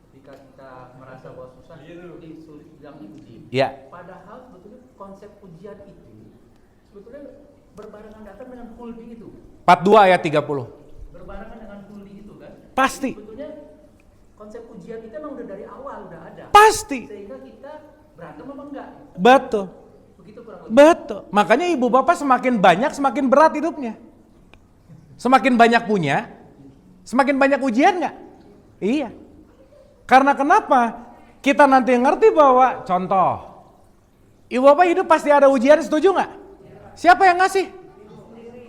Ketika kita merasa bahwa susah, sulit bilang diuji. Ya. Padahal sebetulnya konsep ujian itu sebetulnya berbarengan datang dengan huldi itu. 42 ayat 30. Berbarengan dengan huldi itu kan? Pasti. Sebetulnya konsep ujian itu memang udah dari awal udah ada. Pasti. Sehingga kita berantem apa enggak? Betul. Begitu kurang lebih. Betul. Makanya ibu bapak semakin banyak semakin berat hidupnya. Semakin banyak punya, semakin banyak ujian nggak? Iya. Karena kenapa? Kita nanti ngerti bahwa contoh, ibu bapak hidup pasti ada ujian, setuju nggak? Siapa yang ngasih?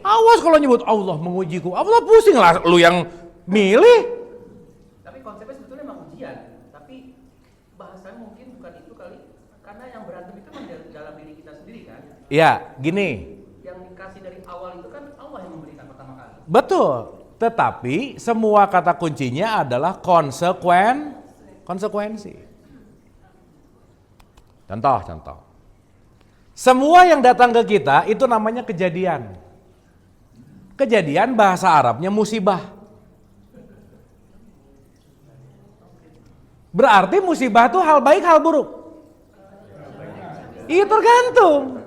Awas kalau nyebut Allah mengujiku. Allah pusing lah lu yang milih. Tapi konsepnya sebetulnya memang ujian. Tapi bahasanya mungkin bukan itu kali. Karena yang berantem itu memang dalam diri kita sendiri kan. Ya, gini. Yang dikasih dari awal itu kan Allah yang memberikan pertama kali. Betul. Tetapi semua kata kuncinya adalah konsekuensi. Contoh. Semua yang datang ke kita itu namanya kejadian. Kejadian bahasa Arabnya musibah. Berarti musibah itu hal baik, hal buruk? Iya tergantung.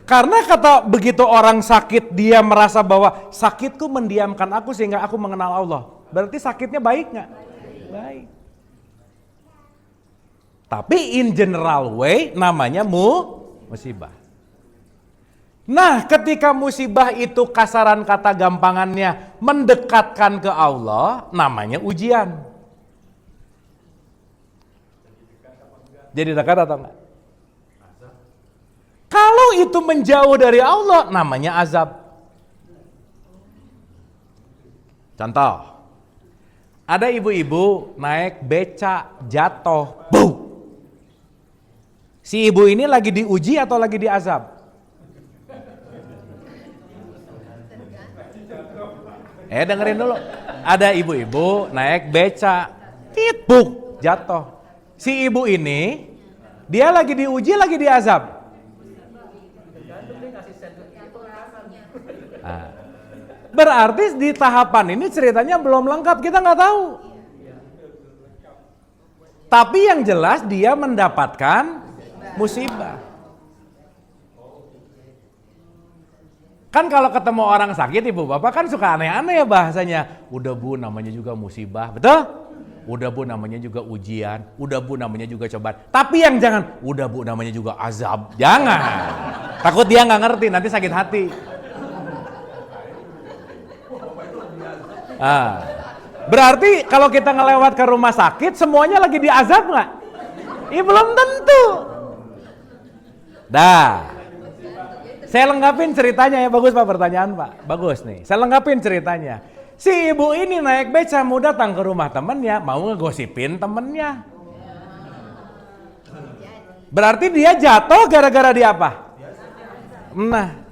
Karena kata begitu orang sakit dia merasa bahwa sakitku mendiamkan aku sehingga aku mengenal Allah. Berarti sakitnya baik nggak? Baik. Tapi in general way namanya musibah. Nah ketika musibah itu kasaran kata gampangannya mendekatkan ke Allah namanya ujian. Jadi dekat atau enggak? Kalau itu menjauh dari Allah namanya azab. Contoh, ada ibu-ibu naik beca jatuh, bau. Si ibu ini lagi diuji atau lagi diazab? Dengerin dulu. Ada ibu-ibu naik beca, titbuk, jatuh. Si ibu ini, dia lagi diuji, lagi diazab. Nah, berarti di tahapan ini ceritanya belum lengkap, kita nggak tahu. Tapi yang jelas dia mendapatkan musibah. Kan kalau ketemu orang sakit ibu bapak kan suka aneh-aneh ya bahasanya. Udah bu namanya juga musibah, betul? Udah bu namanya juga ujian, udah bu namanya juga cobaan. Tapi yang jangan, udah bu namanya juga azab, jangan. Takut dia nggak ngerti, nanti sakit hati. Berarti kalau kita ngelewat ke rumah sakit semuanya lagi diazab nggak? Belum tentu. Saya lengkapin ceritanya ya, bagus Pak pertanyaan Pak, bagus nih. Saya lengkapin ceritanya. Si ibu ini naik beca mau datang ke rumah temennya, mau ngegosipin temennya. Berarti dia jatuh gara-gara dia apa? Nah,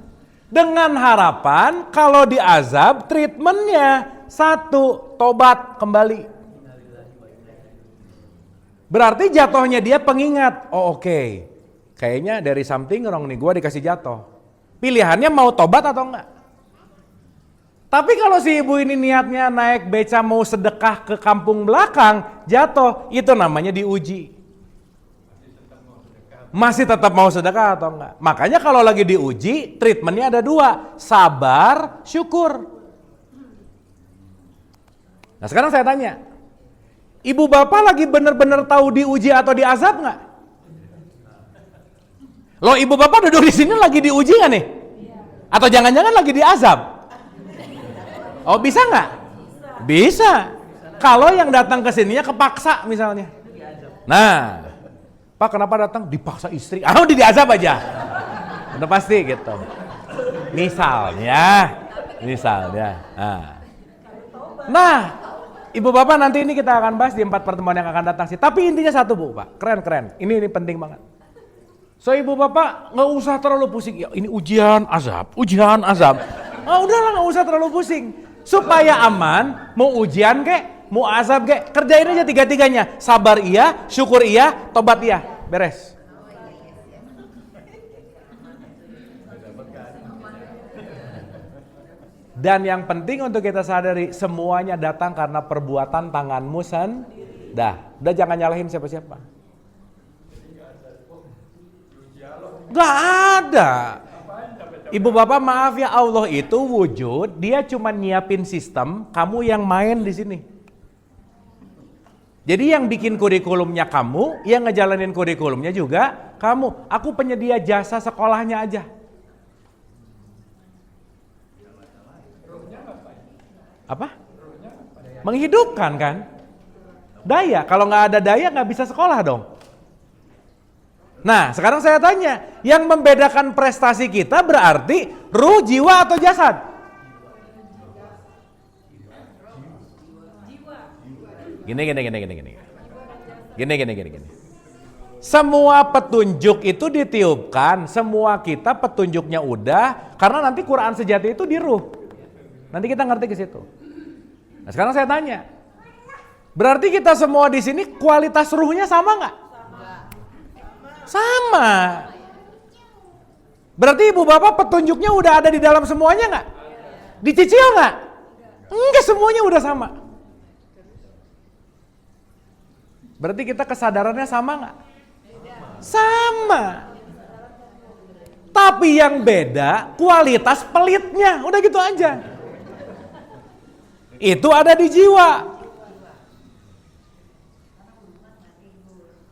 dengan harapan kalau diazab treatmentnya satu, tobat kembali. Berarti jatuhnya dia pengingat, oh oke. Kayaknya dari something wrong nih, gue dikasih jatuh. Pilihannya mau tobat atau enggak. Tapi kalau si ibu ini niatnya naik beca mau sedekah ke kampung belakang, jatuh, itu namanya diuji. Masih tetap mau sedekah atau enggak. Makanya kalau lagi diuji, treatmentnya ada dua, sabar, syukur. Nah sekarang saya tanya, Ibu bapak lagi bener-bener tahu diuji atau diazab nggak? Loh, ibu bapak duduk di sini lagi diuji nggak nih? Atau jangan-jangan lagi diazab? Oh, bisa nggak? Bisa. Kalau yang datang ke sininya kepaksa misalnya. Nah, Pak kenapa datang? Dipaksa istri. Ah, udah diazab aja. Udah pasti gitu. Misalnya. Nah, ibu bapak nanti ini kita akan bahas di 4 pertemuan yang akan datang sih. Tapi intinya satu bu, Pak. Keren. Ini penting banget. So ibu bapak nggak usah terlalu pusing. Ya, ini ujian azab. Ah, udahlah nggak usah terlalu pusing. Supaya aman, mau ujian kek, mau azab kek, kerjain aja 3-tiganya. Sabar iya, syukur iya, tobat iya. Beres. Dan yang penting untuk kita sadari, semuanya datang karena perbuatan tanganmu udah jangan nyalahin siapa-siapa. Gak ada. Ibu bapak maaf ya, Allah itu wujud, dia cuma nyiapin sistem, kamu yang main di sini. Jadi yang bikin kurikulumnya kamu, yang ngejalanin kurikulumnya juga kamu. Aku penyedia jasa sekolahnya aja. Apa? Menghidupkan kan? Daya, kalau nggak ada daya nggak bisa sekolah dong. Nah, sekarang saya tanya, yang membedakan prestasi kita berarti ruh, jiwa atau jasad? Gini. Semua petunjuk itu ditiupkan, semua kita petunjuknya udah, karena nanti Quran sejati itu di ruh. Nanti kita ngerti ke situ. Nah, sekarang saya tanya, berarti kita semua di sini kualitas ruhnya sama nggak? Sama. Berarti ibu bapak petunjuknya udah ada di dalam semuanya nggak? Dicicil nggak? Enggak, semuanya udah sama. Berarti kita kesadarannya sama nggak? Sama. Tapi yang beda kualitas pelitnya, udah gitu aja. Itu ada di jiwa.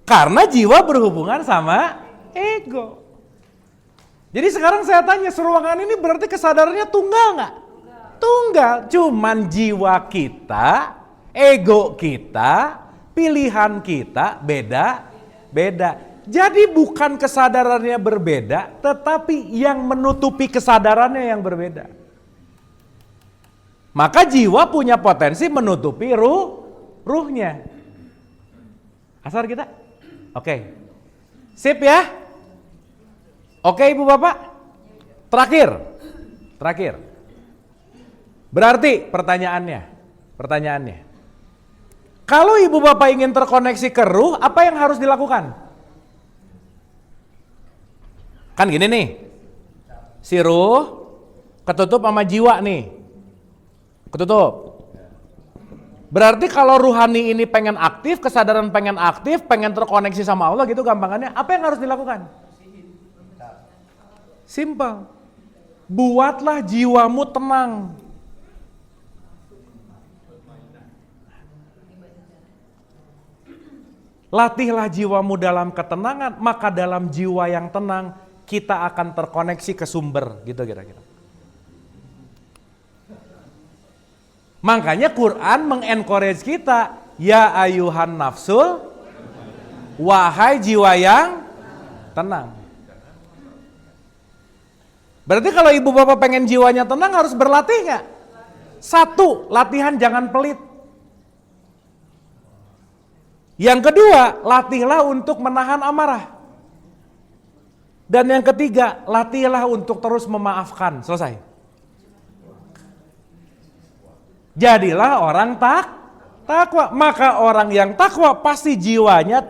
Karena jiwa berhubungan sama ego. Jadi sekarang saya tanya, seruangan ini berarti kesadarannya tunggal nggak? Tunggal, cuman jiwa kita, ego kita, pilihan kita beda. Jadi bukan kesadarannya berbeda, tetapi yang menutupi kesadarannya yang berbeda. Maka jiwa punya potensi menutupi ruhnya. Asar kita? Oke. Sip ya? Oke ibu bapak? Terakhir. Berarti pertanyaannya. Kalau ibu bapak ingin terkoneksi ke ruh, apa yang harus dilakukan? Kan gini nih. Si ruh ketutup sama jiwa nih. Ketutup. Berarti kalau ruhani ini pengen aktif, kesadaran pengen aktif, pengen terkoneksi sama Allah gitu gampangannya, apa yang harus dilakukan? Simpel. Buatlah jiwamu tenang. Latihlah jiwamu dalam ketenangan, maka dalam jiwa yang tenang kita akan terkoneksi ke sumber, gitu kira-kira. Makanya Quran mengencourage kita, ya ayuhan nafsul, wahai jiwa yang tenang. Berarti kalau ibu bapak pengen jiwanya tenang harus berlatih nggak? 1, latihan jangan pelit. Yang kedua, latihlah untuk menahan amarah. Dan yang ketiga, latihlah untuk terus memaafkan. Selesai. Jadilah orang takwa. Maka orang yang takwa pasti jiwanya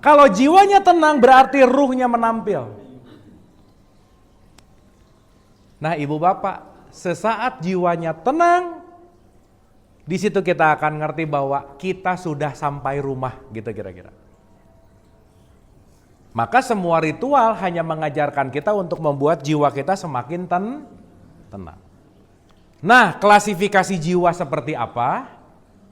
kalau jiwanya tenang berarti ruhnya menampil. Nah ibu bapak, sesaat jiwanya tenang, di situ kita akan ngerti bahwa kita sudah sampai rumah, gitu kira-kira. Maka semua ritual hanya mengajarkan kita untuk membuat jiwa kita semakin tenang. Nah, klasifikasi jiwa seperti apa?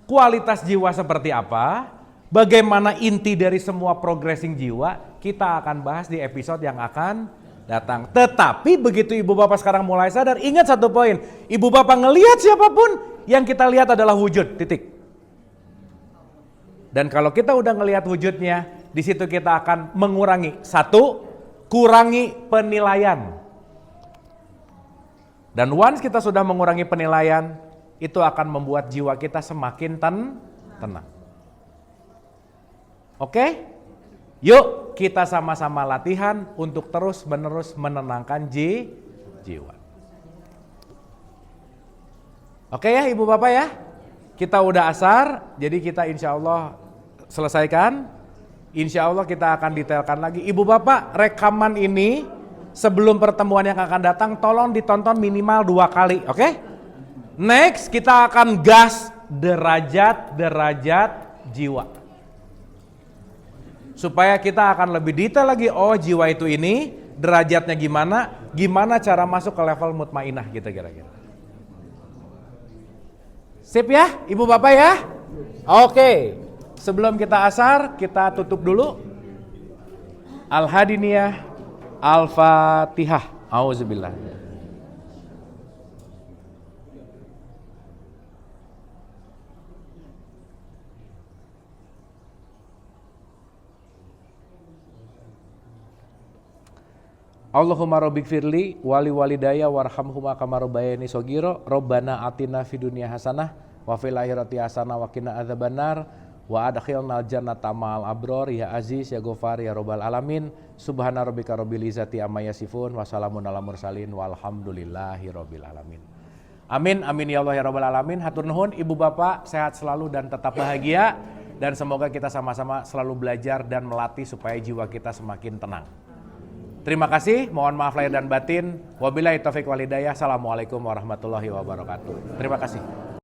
kualitas jiwa seperti apa, bagaimana inti dari semua progressing jiwa, kita akan bahas di episode yang akan datang. Tetapi begitu ibu bapak sekarang mulai sadar, ingat satu poin, ibu bapak ngelihat siapapun, yang kita lihat adalah wujud, titik. Dan kalau kita udah ngelihat wujudnya, di situ kita akan mengurangi, satu, kurangi penilaian. Dan once kita sudah mengurangi penilaian, itu akan membuat jiwa kita semakin tenang. Oke? Yuk kita sama-sama latihan untuk terus-menerus menenangkan jiwa. Oke ya ibu bapak ya? Kita udah asar, jadi kita insya Allah selesaikan. Insya Allah kita akan detailkan lagi. Ibu bapak, rekaman ini sebelum pertemuan yang akan datang tolong ditonton minimal 2 kali, oke? Next kita akan gas derajat jiwa. Supaya kita akan lebih detail lagi, oh jiwa itu ini, derajatnya gimana cara masuk ke level mutmainah gitu kira-kira. Sip ya, ibu bapak ya? Oke, sebelum kita asar, kita tutup dulu. Al-Hadiniyah, Al-Fatihah. Auzubillah. Allahumma rabbik firli wali walidayya warhamhuma kama rabbayani shogiro. Rabbana atina fid dunya hasanah wa fil akhirati hasanah wa qina adzabannar wa adkhilnal jannata ma'al abror ya aziz ya ghafar ya rabbal alamin. Subhana rabbika rabbil izzati amma yasifun wa salamun alal mursalin walhamdulillahi rabbil alamin. Amin amin ya Allah ya rabbal alamin. Hatur nuhun ibu bapak sehat selalu dan tetap bahagia, dan semoga kita sama-sama selalu belajar dan melatih supaya jiwa kita semakin tenang. Terima kasih, mohon maaf lahir dan batin. Wabillahi taufiq wal hidayah. Assalamualaikum warahmatullahi wabarakatuh. Terima kasih.